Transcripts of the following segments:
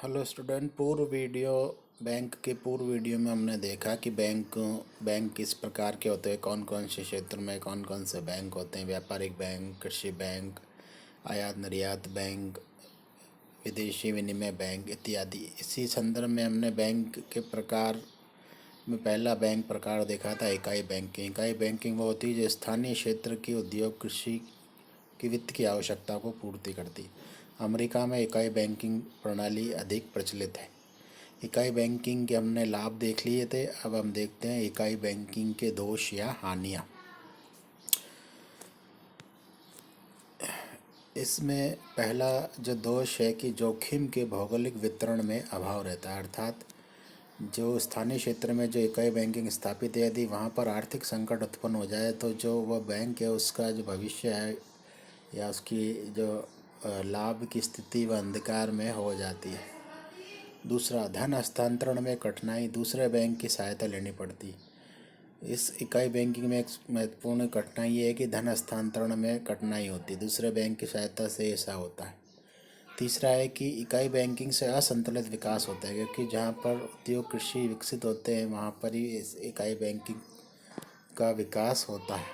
Hello student. Bank के पूर्व video में हमने देखा कि बैंक किस प्रकार के होते हैं, कौन कौन से क्षेत्र में कौन कौन से बैंक होते हैं। व्यापारिक बैंक, कृषि बैंक, आयात निर्यात बैंक, विदेशी विनिमय बैंक इत्यादि। इसी संदर्भ में हमने बैंक के प्रकार में पहला बैंक प्रकार देखा था इकाई बैंकिंग। इकाई बैंकिंग वो होती है जो स्थानीय क्षेत्र की उद्योग, कृषि की वित्त की आवश्यकता को पूर्ति करती। अमेरिका में इकाई बैंकिंग प्रणाली अधिक प्रचलित है। इकाई बैंकिंग के हमने लाभ देख लिए थे। अब हम देखते हैं इकाई बैंकिंग के दोष या हानियाँ। इसमें पहला जो दोष है कि जोखिम के भौगोलिक वितरण में अभाव रहता है, अर्थात जो स्थानीय क्षेत्र में जो इकाई बैंकिंग स्थापित है, यदि वहाँ पर आर्थिक संकट उत्पन्न हो जाए तो जो वह बैंक है उसका जो भविष्य है या उसकी जो लाभ की स्थिति वह अंधकार में हो जाती है। दूसरा, धन हस्तांतरण में कठिनाई, दूसरे बैंक की सहायता लेनी पड़ती। इस इकाई बैंकिंग में एक महत्वपूर्ण कठिनाई ये है कि धन हस्तांतरण में कठिनाई होती, दूसरे बैंक की सहायता से ऐसा होता है। तीसरा है कि इकाई बैंकिंग से असंतुलित विकास होता है, क्योंकि जहाँ पर उद्योग, कृषि विकसित होते हैं वहाँ पर ही इस इकाई बैंकिंग का विकास होता है,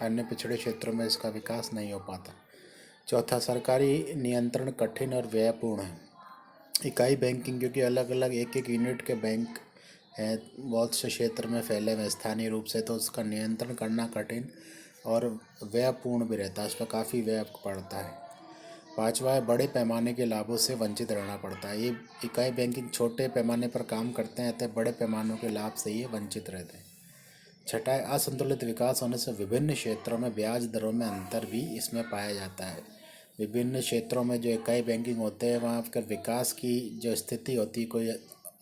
अन्य पिछड़े क्षेत्रों में इसका विकास नहीं हो पाता। चौथा, सरकारी नियंत्रण कठिन और व्ययपूर्ण है। इकाई बैंकिंग क्योंकि अलग अलग एक एक यूनिट के बैंक हैं, बहुत से क्षेत्र में फैले हुए स्थानीय रूप से, तो उसका नियंत्रण करना कठिन और व्ययपूर्ण भी रहता है, उस पर काफ़ी व्यय पड़ता है। पांचवा है, बड़े पैमाने के लाभों से वंचित रहना पड़ता है। ये इकाई बैंकिंग छोटे पैमाने पर काम करते हैं, तो बड़े पैमानों के लाभ से ये वंचित रहते हैं। छठा है, असंतुलित विकास होने से विभिन्न क्षेत्रों में ब्याज दरों में अंतर भी इसमें पाया जाता है। विभिन्न क्षेत्रों में जो इकाई बैंकिंग होते हैं वहाँ पर विकास की जो स्थिति होती है, कोई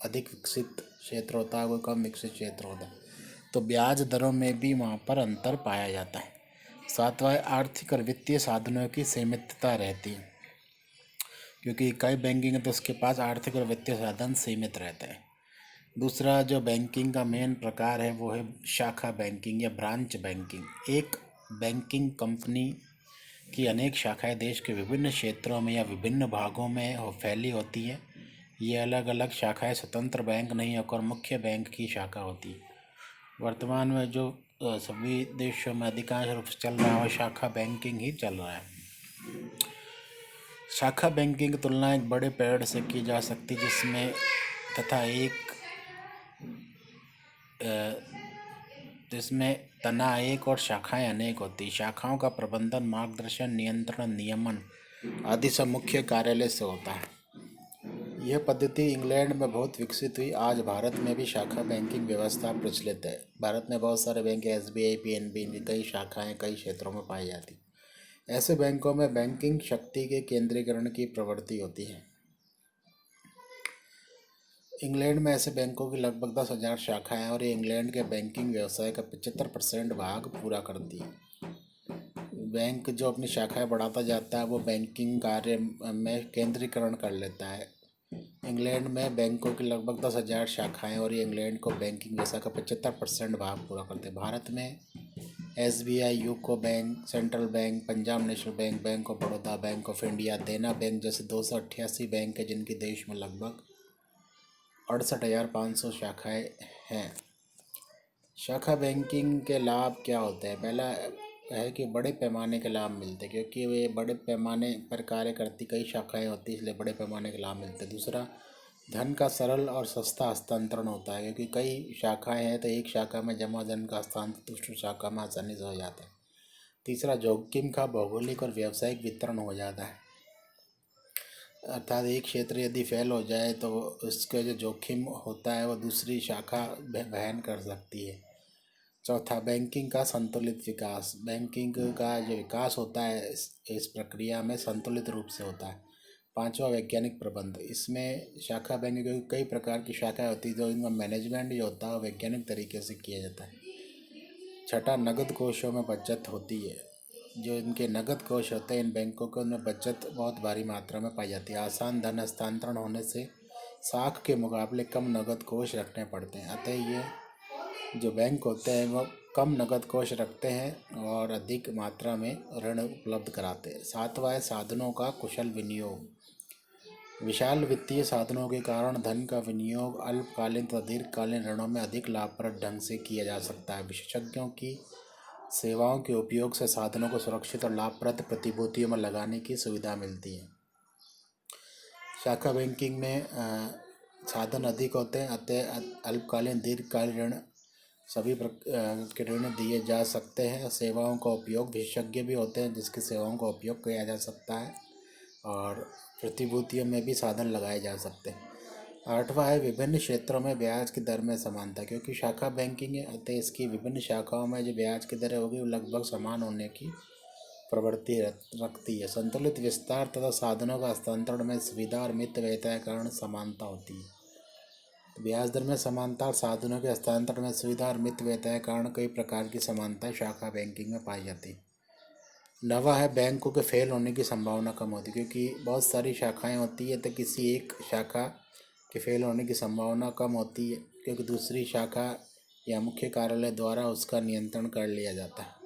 अधिक विकसित क्षेत्र होता है, कोई कम विकसित क्षेत्र होता है, तो ब्याज दरों में भी वहाँ पर अंतर पाया जाता है। सातवां, आर्थिक और वित्तीय साधनों की सीमितता रहती है, क्योंकि इकाई बैंकिंग है तो उसके पास आर्थिक और वित्तीय साधन सीमित रहते हैं। दूसरा जो बैंकिंग का मेन प्रकार है वो है शाखा बैंकिंग या ब्रांच बैंकिंग। एक बैंकिंग कंपनी की अनेक शाखाएं देश के विभिन्न क्षेत्रों में या विभिन्न भागों में फैली होती हैं। ये अलग अलग शाखाएं स्वतंत्र बैंक नहीं होकर मुख्य बैंक की शाखा होती है। वर्तमान में जो सभी देशों में अधिकांश रूप से चल रहा है वो शाखा बैंकिंग ही चल रहा है। शाखा बैंकिंग की तुलना एक बड़े पेड़ से की जा सकती जिसमें तथा जिसमें तना एक और शाखाएं अनेक होती। शाखाओं का प्रबंधन, मार्गदर्शन, नियंत्रण, नियमन आदि सब मुख्य कार्यालय से होता है। यह पद्धति इंग्लैंड में बहुत विकसित हुई। आज भारत में भी शाखा बैंकिंग व्यवस्था प्रचलित है। भारत में बहुत सारे बैंक, SBI, PNB, इनकी कई शाखाएं कई क्षेत्रों में पाई जाती। ऐसे बैंकों में बैंकिंग शक्ति के केंद्रीकरण की प्रवृत्ति होती है। इंग्लैंड में ऐसे बैंकों की लगभग 10,000 शाखाएं और ये इंग्लैंड के बैंकिंग व्यवसाय का 75% भाग पूरा करती है। बैंक जो अपनी शाखाएं बढ़ाता जाता है वो बैंकिंग कार्य में केंद्रीकरण कर लेता है। इंग्लैंड में बैंकों की लगभग 10,000 शाखाएं और ये इंग्लैंड को बैंकिंग व्यवसाय का 75% भाग पूरा करते हैं। भारत में SBI, UCO bank, central bank, Punjab national bank, bank of Baroda, bank of India, देना बैंक जैसे 288 बैंक है, जिनकी देश में लगभग 68,500 शाखाएं हैं। शाखा बैंकिंग के लाभ क्या होते हैं? पहला है कि बड़े पैमाने के लाभ मिलते हैं, क्योंकि वे बड़े पैमाने पर कार्य करती कई शाखाएं होती, इसलिए बड़े पैमाने के लाभ मिलते हैं। दूसरा, धन का सरल और सस्ता हस्तांतरण होता है, क्योंकि कई शाखाएं हैं तो एक शाखा में जमा धन का हस्तांतरण दूसरी शाखा में आसानी से हो जाता है। तीसरा, जोखिम का भौगोलिक और व्यावसायिक वितरण हो जाता है, अर्थात एक क्षेत्र यदि फैल हो जाए तो उसका जो जोखिम होता है वो दूसरी शाखा वहन कर सकती है। चौथा, बैंकिंग का संतुलित विकास। बैंकिंग का जो विकास होता है इस प्रक्रिया में संतुलित रूप से होता है। पांचवा, वैज्ञानिक प्रबंध। इसमें शाखा बैंकिंग क्योंकि कई प्रकार की शाखाएं होती है, तो इनका मैनेजमेंट जो होता है वो वैज्ञानिक तरीके से किया जाता है। छठा, नगद कोषों में बचत होती है। जो इनके नगद कोष होते हैं इन बैंकों के, उनमें बचत बहुत भारी मात्रा में पाई जाती है। आसान धन हस्तांतरण होने से साख के मुकाबले कम नगद कोष रखने पड़ते हैं, अतः ये जो बैंक होते हैं वो कम नगद कोष रखते हैं और अधिक मात्रा में ऋण उपलब्ध कराते हैं। सातवां है, साधनों का कुशल विनियोग। विशाल वित्तीय साधनों के कारण धन का विनियोग अल्पकालीन तथा दीर्घकालीन ऋणों में अधिक लाभप्रद ढंग से किया जा सकता है। विशेषज्ञों की सेवाओं के उपयोग से साधनों को सुरक्षित और लाभप्रद प्रतिभूतियों में लगाने की सुविधा मिलती है। शाखा बैंकिंग में साधन अधिक होते हैं, अतः अल्पकालीन दीर्घकालीन ऋण सभी के ऋण दिए जा सकते हैं। सेवाओं का उपयोग विशेषज्ञ भी होते हैं जिसकी सेवाओं का उपयोग किया जा सकता है, और प्रतिभूतियों में भी साधन लगाए जा सकते हैं। 8वां है विभिन्न क्षेत्रों में ब्याज की दर में समानता। क्योंकि शाखा बैंकिंग है अतः इसकी विभिन्न शाखाओं में जो ब्याज की दरें होगी वो लगभग समान होने की प्रवृत्ति रखती है। संतुलित विस्तार तथा साधनों का हस्तांतरण में सुविधा और मित व्ययता के कारण समानता होती है। तो ब्याज दर में समानता और साधनों के हस्तांतरण में सुविधा और मित व्ययता के कारण कई प्रकार की समानताएं शाखा बैंकिंग में पाई जाती है। 9वां है बैंकों के फेल होने की संभावना कम होती है। क्योंकि बहुत सारी शाखाएं होती है तो किसी एक शाखा के फेल होने की संभावना कम होती है, क्योंकि दूसरी शाखा या मुख्य कार्यालय द्वारा उसका नियंत्रण कर लिया जाता है।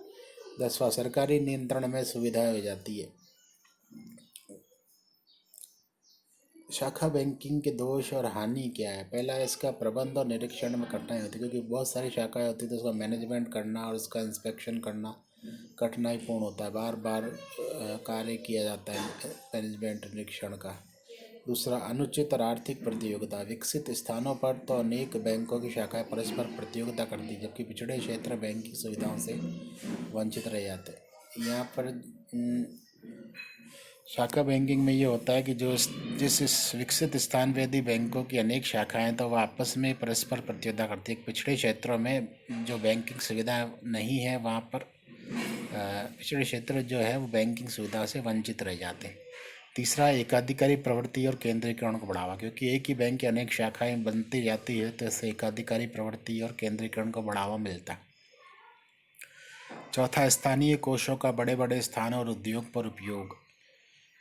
10वां सरकारी नियंत्रण में सुविधा हो जाती है। शाखा बैंकिंग के दोष और हानि क्या है? पहला, इसका प्रबंध और निरीक्षण में कठिनाई होती है। क्योंकि बहुत सारी शाखाएं होती है तो उसका मैनेजमेंट करना और उसका इंस्पेक्शन करना कठिनाईपूर्ण होता है। बार बार कार्य किया जाता है मैनेजमेंट निरीक्षण का। दूसरा, अनुचित और आर्थिक प्रतियोगिता। विकसित स्थानों पर तो अनेक बैंकों की शाखाएं परस्पर प्रतियोगिता करती है, जबकि पिछड़े क्षेत्र बैंकिंग सुविधाओं से वंचित रह जाते हैं। यहाँ पर शाखा बैंकिंग में ये होता है कि जिस इस विकसित स्थान पे यदि बैंकों की अनेक शाखाएं तो वह आपस में परस्पर प्रतियोगिता करती है। पिछड़े क्षेत्रों में जो बैंकिंग सुविधा नहीं है वहाँ पर पिछड़े क्षेत्र जो है वो बैंकिंग सुविधा से वंचित रह जाते हैं। तीसरा, एकाधिकारी प्रवृत्ति और केंद्रीकरण को बढ़ावा। क्योंकि एक ही बैंक की अनेक शाखाएं बनती जाती है तो इससे एकाधिकारी प्रवृत्ति और केंद्रीकरण को बढ़ावा मिलता है। चौथा, स्थानीय कोषों का बड़े बड़े स्थानों और उद्योग पर उपयोग।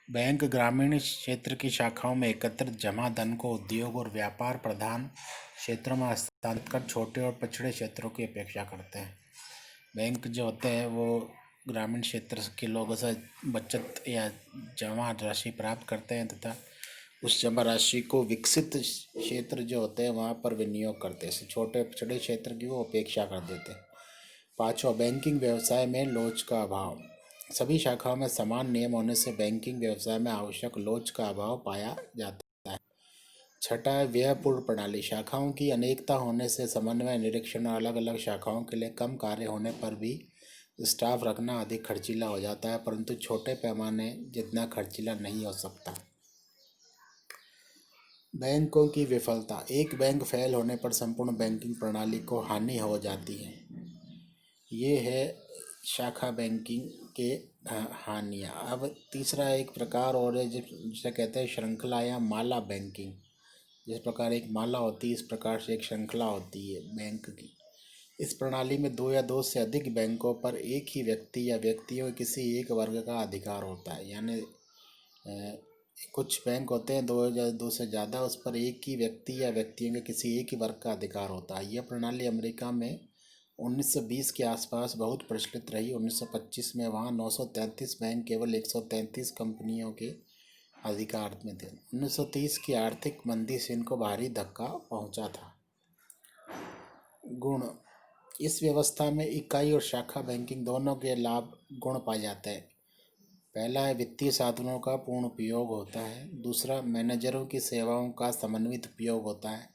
बैंक ग्रामीण क्षेत्र की शाखाओं में एकत्रित जमा धन को उद्योग और व्यापार प्रधान क्षेत्रों में हस्तांतरित कर छोटे और पिछड़े क्षेत्रों की अपेक्षा करते हैं। बैंक जो होते हैं वो ग्रामीण क्षेत्र के लोगों से बचत या जमा राशि प्राप्त करते हैं तथा उस जमा राशि को विकसित क्षेत्र जो होते हैं वहाँ पर विनियोग करते हैं। छोटे पिछड़े क्षेत्र की वो अपेक्षा कर देते हैं। 5वां, बैंकिंग व्यवसाय में लोच का अभाव। सभी शाखाओं में समान नियम होने से बैंकिंग व्यवसाय में आवश्यक लोच का अभाव पाया जाता है। 6वां, व्ययपूर्ण प्रणाली। शाखाओं की अनेकता होने से समन्वय, निरीक्षण और अलग अलग शाखाओं के लिए कम कार्य होने पर भी स्टाफ रखना अधिक खर्चीला हो जाता है, परंतु छोटे पैमाने जितना खर्चीला नहीं हो सकता। बैंकों की विफलता। एक बैंक फेल होने पर संपूर्ण बैंकिंग प्रणाली को हानि हो जाती है। ये है शाखा बैंकिंग के हानियाँ। अब तीसरा एक प्रकार और है जिसे कहते हैं श्रृंखला या माला बैंकिंग। जिस प्रकार एक माला होती है इस प्रकार से एक श्रृंखला होती है बैंक की। इस प्रणाली में दो या दो से अधिक बैंकों पर एक ही व्यक्ति या व्यक्तियों के किसी एक वर्ग का अधिकार होता है। यानी कुछ बैंक होते हैं दो से ज़्यादा, उस पर एक ही व्यक्ति या व्यक्तियों के किसी एक ही वर्ग का अधिकार होता है। यह प्रणाली अमेरिका में 1920 के आसपास बहुत प्रचलित रही। 1925 में वहाँ 933 बैंक केवल 133 कंपनियों के अधिकार में थे। 1930 की आर्थिक मंदी से इनको भारी धक्का पहुँचा था। गुण। इस व्यवस्था में इकाई और शाखा बैंकिंग दोनों के लाभ गुण पाए जाते हैं। पहला है वित्तीय साधनों का पूर्ण उपयोग होता है। दूसरा, मैनेजरों की सेवाओं का समन्वित उपयोग होता है।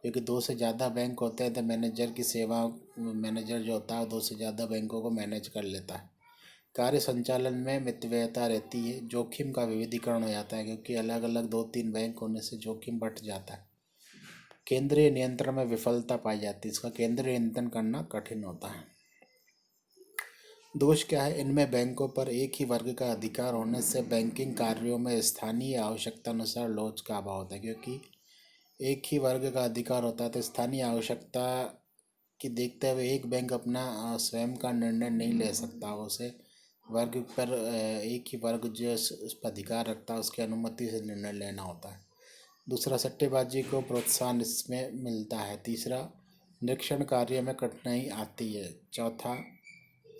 क्योंकि दो से ज़्यादा बैंक होते हैं तो मैनेजर जो होता है दो से ज़्यादा बैंकों को मैनेज कर लेता है। कार्य संचालन में मितव्ययता रहती है। जोखिम का विविधीकरण हो जाता है क्योंकि अलग अलग 2-3 बैंक होने से जोखिम बढ़ जाता है। केंद्रीय नियंत्रण में विफलता पाई जाती है। इसका केंद्रीय नियंत्रण करना कठिन होता है। दोष क्या है? इनमें बैंकों पर एक ही वर्ग का अधिकार होने से बैंकिंग कार्यों में स्थानीय आवश्यकता अनुसार लोच का अभाव होता है। क्योंकि एक ही वर्ग का अधिकार होता है तो स्थानीय आवश्यकता की देखते हुए एक बैंक अपना स्वयं का निर्णय नहीं ले सकता। उसे वर्ग पर एक ही वर्ग जो उस पर अधिकार रखता है उसकी अनुमति से निर्णय लेना होता है। दूसरा, सट्टेबाजी को प्रोत्साहन इसमें मिलता है। तीसरा, निरीक्षण कार्य में कठिनाई आती है। चौथा,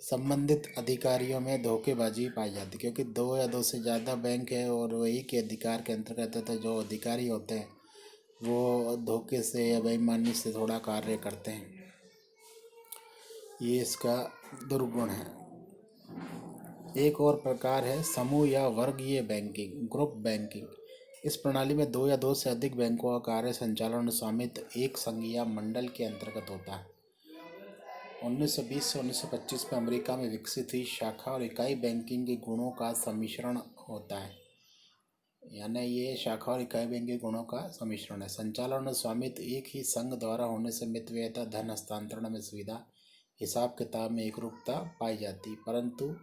संबंधित अधिकारियों में धोखेबाजी पाई जाती, क्योंकि दो या दो से ज़्यादा बैंक है और वही के अधिकार के अंतर्गत है, तो जो अधिकारी होते हैं वो धोखे से या बेईमानी से थोड़ा कार्य करते हैं। ये इसका दुर्गुण है। एक और प्रकार है समूह या वर्गीय बैंकिंग, ग्रुप बैंकिंग। इस प्रणाली में दो या दो से अधिक बैंकों का कार्य संचालन और स्वामित्व एक संघ या मंडल के अंतर्गत होता है। 1920 से 1925 में अमेरिका में विकसित हुई शाखा और इकाई बैंकिंग के गुणों का सम्मिश्रण होता है। यानी ये शाखा और इकाई बैंक के गुणों का सम्मिश्रण है। संचालन और स्वामित्व एक ही संघ द्वारा होने से मितव्ययता, धन हस्तांतरण में सुविधा, हिसाब किताब में एकरूपता पाई जाती, परंतु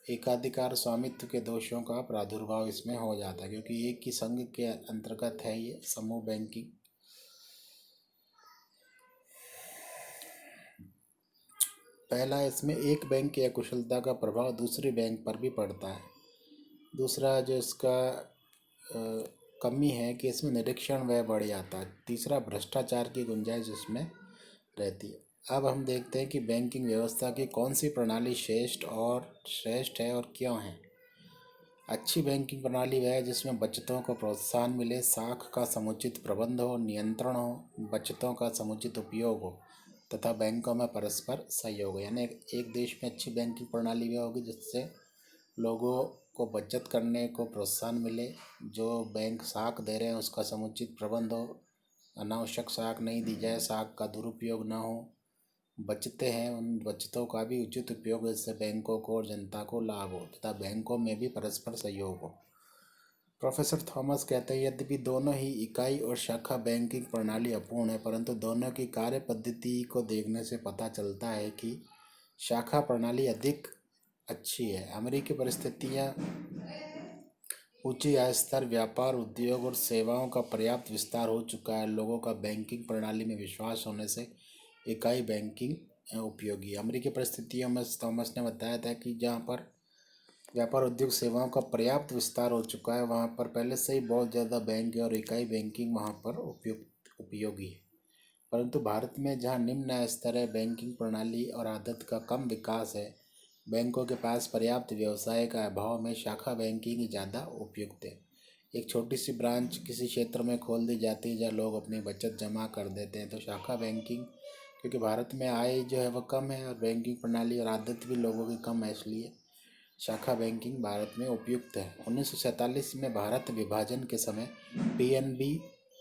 एकाधिकार स्वामित्व के दोषों का प्रादुर्भाव इसमें हो जाता है, क्योंकि एक ही संघ के अंतर्गत है ये समूह बैंकिंग। पहला, इसमें एक बैंक की अकुशलता का प्रभाव दूसरे बैंक पर भी पड़ता है। दूसरा जो इसका कमी है कि इसमें निरीक्षण व्यय बढ़ जाता है। तीसरा, भ्रष्टाचार की गुंजाइश इसमें रहती है। अब हम देखते हैं कि बैंकिंग व्यवस्था की कौन सी प्रणाली श्रेष्ठ है और क्यों है। अच्छी बैंकिंग प्रणाली वह है जिसमें बचतों को प्रोत्साहन मिले, साख का समुचित प्रबंध हो, नियंत्रण हो, बचतों का समुचित उपयोग हो तथा बैंकों में परस्पर सहयोग हो। यानी एक देश में अच्छी बैंकिंग प्रणाली वह होगी जिससे लोगों को बचत करने को प्रोत्साहन मिले, जो बैंक साख दे रहे हैं उसका समुचित प्रबंध हो, अनावश्यक साख नहीं दी जाए, साख का दुरुपयोग ना हो, बचतें हैं उन बचतों का भी उचित उपयोग, इससे बैंकों को और जनता को लाभ हो तथा बैंकों में भी परस्पर सहयोग हो। प्रोफेसर थॉमस कहते हैं, यद्यपि दोनों ही इकाई और शाखा बैंकिंग प्रणाली अपूर्ण है, परंतु दोनों की कार्य पद्धति को देखने से पता चलता है कि शाखा प्रणाली अधिक अच्छी है। अमेरिकी परिस्थितियाँ, ऊंची आय स्तर, व्यापार, उद्योग और सेवाओं का पर्याप्त विस्तार हो चुका है, लोगों का बैंकिंग प्रणाली में विश्वास होने से इकाई बैंकिंग उपयोगी। अमेरिकी परिस्थितियों में थॉमस ने बताया था कि जहाँ पर व्यापार, उद्योग, सेवाओं का पर्याप्त विस्तार हो चुका है वहाँ पर पहले से ही बहुत ज़्यादा बैंक है और इकाई बैंकिंग वहाँ पर उपयोगी है। परंतु भारत में जहाँ निम्न आय स्तर है, बैंकिंग प्रणाली और आदत का कम विकास है, बैंकों के पास पर्याप्त व्यवसाय का अभाव में शाखा बैंकिंग ज़्यादा उपयुक्त है। एक छोटी सी ब्रांच किसी क्षेत्र में खोल दी जाती है जहाँ लोग अपनी बचत जमा कर देते हैं, तो शाखा बैंकिंग, क्योंकि भारत में आय जो है वह कम है और बैंकिंग प्रणाली और आदत भी लोगों की कम है, इसलिए शाखा बैंकिंग भारत में उपयुक्त है। 1947 में भारत विभाजन के समय पीएनबी,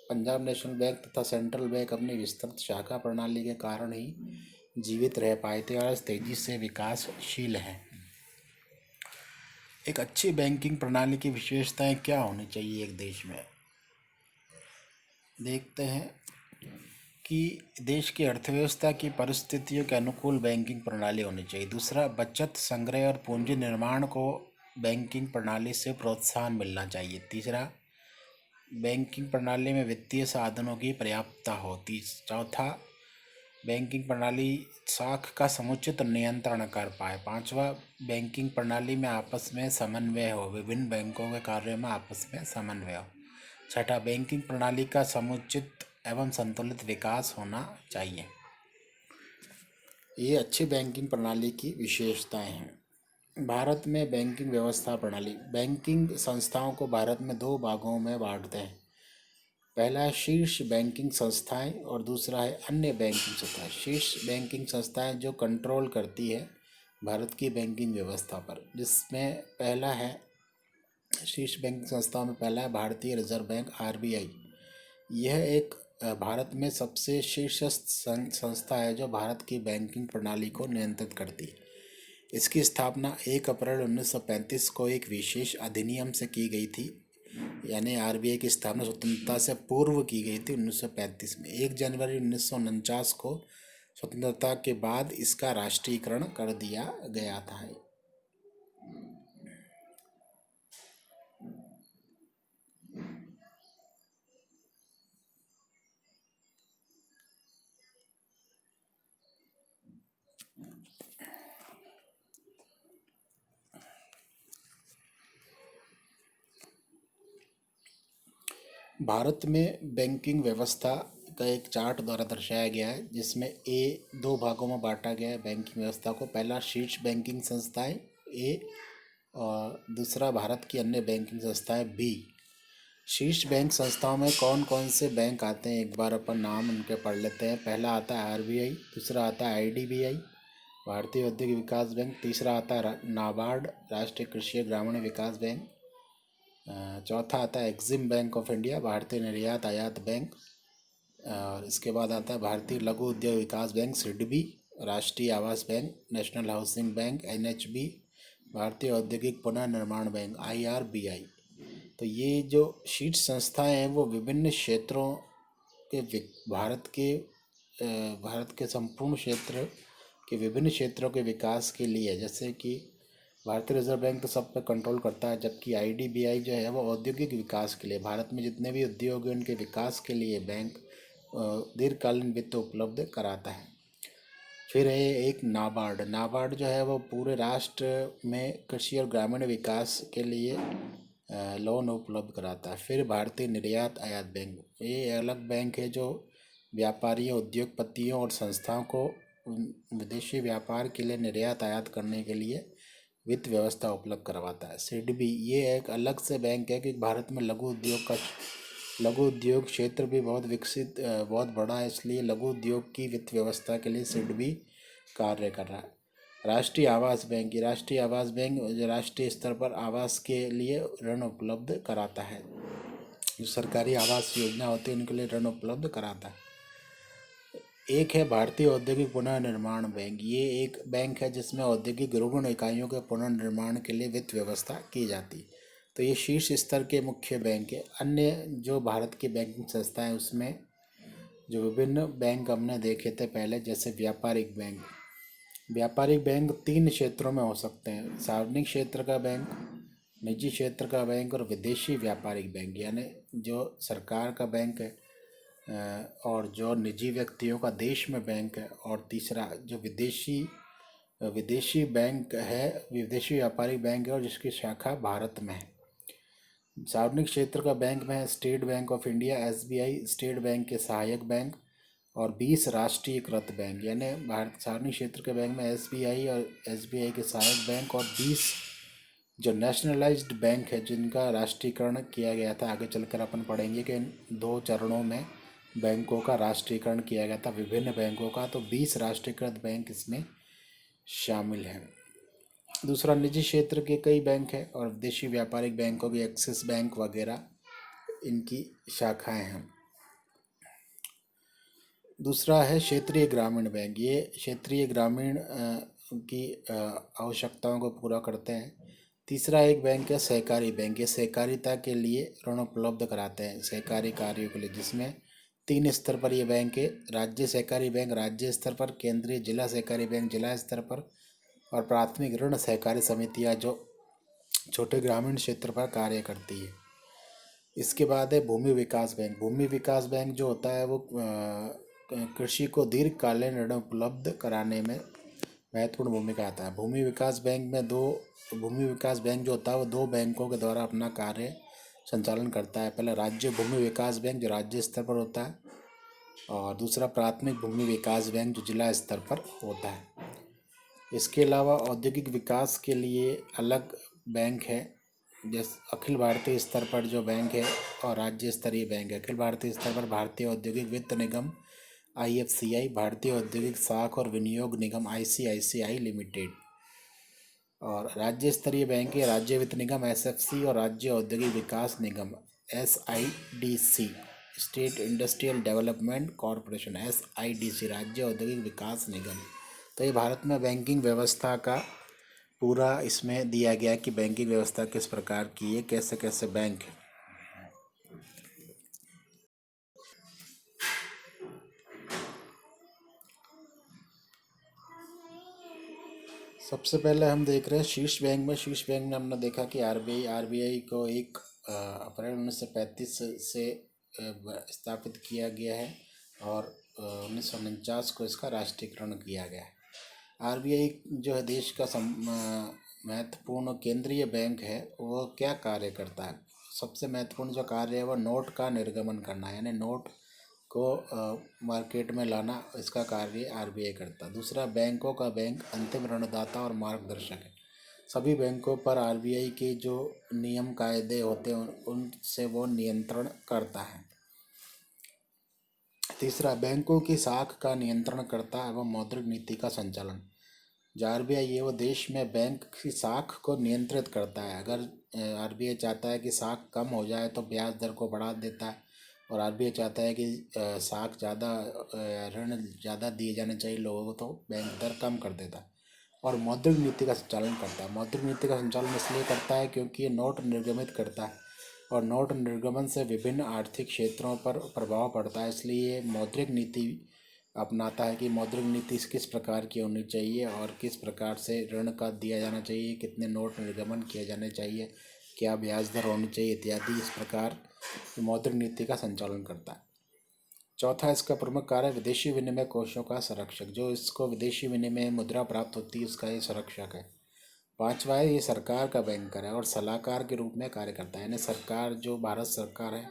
पंजाब नेशनल बैंक तथा सेंट्रल बैंक अपनी विस्तृत शाखा प्रणाली के कारण ही जीवित रह पाए थे और तेजी से विकासशील है। एक अच्छी बैंकिंग प्रणाली की विशेषताएं क्या होनी चाहिए एक देश में, देखते हैं कि देश की अर्थव्यवस्था की परिस्थितियों के अनुकूल बैंकिंग प्रणाली होनी चाहिए। दूसरा, बचत, संग्रह और पूंजी निर्माण को बैंकिंग प्रणाली से प्रोत्साहन मिलना चाहिए। तीसरा, बैंकिंग प्रणाली में वित्तीय साधनों की पर्याप्तता हो। चौथा, बैंकिंग प्रणाली साख का समुचित नियंत्रण कर पाए। पांचवा, बैंकिंग प्रणाली में आपस में समन्वय हो, विभिन्न बैंकों के कार्यों में आपस में समन्वय हो। छठा, बैंकिंग प्रणाली का समुचित एवं संतुलित विकास होना चाहिए। ये अच्छी बैंकिंग प्रणाली की विशेषताएं हैं। भारत में बैंकिंग व्यवस्था प्रणाली, बैंकिंग संस्थाओं को भारत में दो भागों में बांटते हैं। पहला है शीर्ष बैंकिंग संस्थाएं और दूसरा है अन्य बैंकिंग संस्थाएं। शीर्ष बैंकिंग संस्थाएं जो कंट्रोल करती है भारत की बैंकिंग व्यवस्था पर, जिसमें पहला है, शीर्ष बैंकिंग संस्थाओं में पहला है भारतीय रिजर्व बैंक, आरबीआई। यह एक भारत में सबसे शीर्षस्थ संस्था है जो भारत की बैंकिंग प्रणाली को नियंत्रित करती है। इसकी स्थापना 1 अप्रैल 1935 को एक विशेष अधिनियम से की गई थी। यानी आरबीआई की स्थापना स्वतंत्रता से पूर्व की गई थी 1935 में। 1 जनवरी 1949 को स्वतंत्रता के बाद इसका राष्ट्रीयकरण कर दिया गया था। भारत में बैंकिंग व्यवस्था का एक चार्ट द्वारा दर्शाया गया है, जिसमें ए दो भागों में बांटा गया है बैंकिंग व्यवस्था को। पहला शीर्ष बैंकिंग संस्थाएं ए, और दूसरा भारत की अन्य बैंकिंग संस्थाएं बी। शीर्ष बैंक संस्थाओं में कौन कौन से बैंक आते हैं, एक बार अपन नाम उनके पढ़ लेते हैं। पहला आता है आरबीआई, दूसरा आता है आईडीबीआई भारतीय औद्योगिक विकास बैंक, तीसरा आता है नाबार्ड राष्ट्रीय कृषि ग्रामीण विकास बैंक, चौथा आता है एक्सिम बैंक ऑफ इंडिया भारतीय निर्यात आयात बैंक, और इसके बाद आता है भारतीय लघु उद्योग विकास बैंक सिडबी, राष्ट्रीय आवास bank, national housing bank NHB, भारतीय औद्योगिक पुनर्निर्माण बैंक आईआरबीआई। तो ये जो शीर्ष संस्थाएं हैं वो विभिन्न क्षेत्रों के भारत के संपूर्ण क्षेत्र के विभिन्न क्षेत्रों के विकास के लिए, जैसे कि भारतीय रिजर्व बैंक तो सब पे कंट्रोल करता है, जबकि आईडीबीआई जो है वो औद्योगिक विकास के लिए, भारत में जितने भी उद्योग हैं उनके विकास के लिए बैंक दीर्घकालीन वित्त उपलब्ध कराता है। फिर है एक नाबार्ड। नाबार्ड जो है वो पूरे राष्ट्र में कृषि और ग्रामीण विकास के लिए लोन उपलब्ध कराता है। फिर भारतीय निर्यात आयात बैंक, ये अलग बैंक है जो व्यापारियों, उद्योगपतियों और संस्थाओं को विदेशी व्यापार के लिए निर्यात आयात करने के लिए वित्त व्यवस्था उपलब्ध करवाता है। सिडबी ये एक अलग से बैंक है कि भारत में लघु उद्योग क्षेत्र भी बहुत विकसित, बहुत बड़ा है, इसलिए लघु उद्योग की वित्त व्यवस्था के लिए सिडबी कार्य कर रहा है। राष्ट्रीय आवास बैंक, राष्ट्रीय आवास बैंक राष्ट्रीय स्तर पर आवास के लिए ऋण उपलब्ध कराता है, जो सरकारी आवास योजना होती है उनके लिए ऋण उपलब्ध कराता है। एक है भारतीय औद्योगिक पुनर्निर्माण बैंक, ये एक बैंक है जिसमें औद्योगिक रुग्ण इकाइयों के पुनर्निर्माण के लिए वित्त व्यवस्था की जाती है। तो ये शीर्ष स्तर के मुख्य बैंक है। अन्य जो भारत की बैंकिंग संस्थाएं उसमें जो विभिन्न बैंक हमने देखे थे पहले, जैसे व्यापारिक बैंक। व्यापारिक बैंक 3 क्षेत्रों में हो सकते हैं, सार्वजनिक क्षेत्र का बैंक, निजी क्षेत्र का बैंक और विदेशी व्यापारिक बैंक। यानी जो सरकार का बैंक है और जो निजी व्यक्तियों का देश में बैंक है, और तीसरा जो विदेशी बैंक है, विदेशी व्यापारिक बैंक है और जिसकी शाखा भारत में है। सार्वजनिक क्षेत्र का बैंक में है state bank of India SBI, state bank के सहायक बैंक और 20 राष्ट्रीयकृत बैंक। यानी भारत सार्वजनिक क्षेत्र के बैंक में एसबीआई और एसबीआई के सहायक बैंक और 20 जो नेशनलाइज्ड बैंक है जिनका राष्ट्रीयकरण किया गया था। आगे चलकर अपन पढ़ेंगे कि इन 2 चरणों में बैंकों का राष्ट्रीयकरण किया गया था, विभिन्न बैंकों का। तो 20 राष्ट्रीयकृत बैंक इसमें शामिल हैं। दूसरा, निजी क्षेत्र के कई बैंक हैं और विदेशी व्यापारिक बैंकों की एक्सिस बैंक वगैरह इनकी शाखाएं हैं। दूसरा है क्षेत्रीय ग्रामीण बैंक, ये क्षेत्रीय ग्रामीण की आवश्यकताओं को पूरा करते हैं। तीसरा एक बैंक है सहकारी बैंक, ये सहकारिता के लिए ऋण उपलब्ध कराते हैं सहकारी कार्यों के लिए, जिसमें 3 स्तर पर ये बैंक है। राज्य सहकारी बैंक राज्य स्तर पर, केंद्रीय जिला सहकारी बैंक जिला स्तर पर, और प्राथमिक ऋण सहकारी समितियाँ जो छोटे ग्रामीण क्षेत्र पर कार्य करती है। इसके बाद है भूमि विकास बैंक। भूमि विकास बैंक जो होता है वो कृषि को दीर्घकालीन ऋण उपलब्ध कराने में महत्वपूर्ण भूमिका आता है। भूमि विकास बैंक जो होता है वो 2 बैंकों के द्वारा अपना कार्य संचालन करता है। पहला राज्य भूमि विकास बैंक जो राज्य स्तर पर होता है, और दूसरा प्राथमिक भूमि विकास बैंक जो जिला स्तर पर होता है। इसके अलावा औद्योगिक विकास के लिए अलग बैंक है, जैसे अखिल भारतीय स्तर पर जो बैंक है और राज्य स्तरीय बैंक है। अखिल भारतीय स्तर पर भारतीय औद्योगिक वित्त निगम आईएफसीआई, भारतीय औद्योगिक साख और विनियोग निगम आईसीआईसीआई लिमिटेड, और राज्य स्तरीय बैंक है राज्य वित्त निगम एसएफसी और राज्य औद्योगिक विकास निगम एसआईडीसी, स्टेट इंडस्ट्रियल डेवलपमेंट कॉरपोरेशन एसआईडीसी, राज्य औद्योगिक विकास निगम। तो ये भारत में बैंकिंग व्यवस्था का पूरा इसमें दिया गया कि बैंकिंग व्यवस्था किस प्रकार की है, कैसे कैसे बैंक है। सबसे पहले हम देख रहे हैं शीर्ष बैंक में। शीर्ष बैंक में हमने देखा कि आरबीआई को 1 अप्रैल 1935 से स्थापित किया गया है और 1949 को इसका राष्ट्रीयकरण किया गया है। आरबीआई जो है देश का महत्वपूर्ण केंद्रीय बैंक है, वो क्या कार्य करता है? सबसे महत्वपूर्ण जो कार्य है वो नोट का निर्गमन करना है, यानी नोट को मार्केट में लाना, इसका कार्य आरबीआई करता है। दूसरा, बैंकों का बैंक अंतिम ऋणदाता और मार्गदर्शक है। सभी बैंकों पर आरबीआई के जो नियम कायदे होते हैं उनसे वो नियंत्रण करता है। तीसरा, बैंकों की साख का नियंत्रण करता है एवं मौद्रिक नीति का संचालन। जो आरबीआई है वो देश में बैंक की साख को नियंत्रित करता है। अगर आरबीआई चाहता है कि साख कम हो जाए तो ब्याज दर को बढ़ा देता है, और आरबीआई चाहता है कि साख ज़्यादा ऋण ज़्यादा दिए जाने चाहिए लोगों को, तो बैंक दर कम कर देता है। और मौद्रिक नीति का संचालन करता है। मौद्रिक नीति का संचालन इसलिए करता है क्योंकि ये नोट निर्गमित करता है, और नोट निर्गमन से विभिन्न आर्थिक क्षेत्रों पर प्रभाव पड़ता है। इसलिए मौद्रिक नीति अपनाता है कि मौद्रिक नीति किस प्रकार की होनी चाहिए और किस प्रकार से ऋण का दिया जाना चाहिए, कितने नोट निर्गमन किए जाने चाहिए, क्या ब्याज दर होनी चाहिए इत्यादि। इस प्रकार मौद्रिक नीति का संचालन करता है। चौथा, इसका प्रमुख कार्य विदेशी विनिमय कोषों का संरक्षक। जो इसको विदेशी विनिमय मुद्रा प्राप्त होती है उसका ये संरक्षक है। पांचवा है, ये सरकार का बैंकर है और सलाहकार के रूप में कार्य करता है। यानी सरकार, जो भारत सरकार है,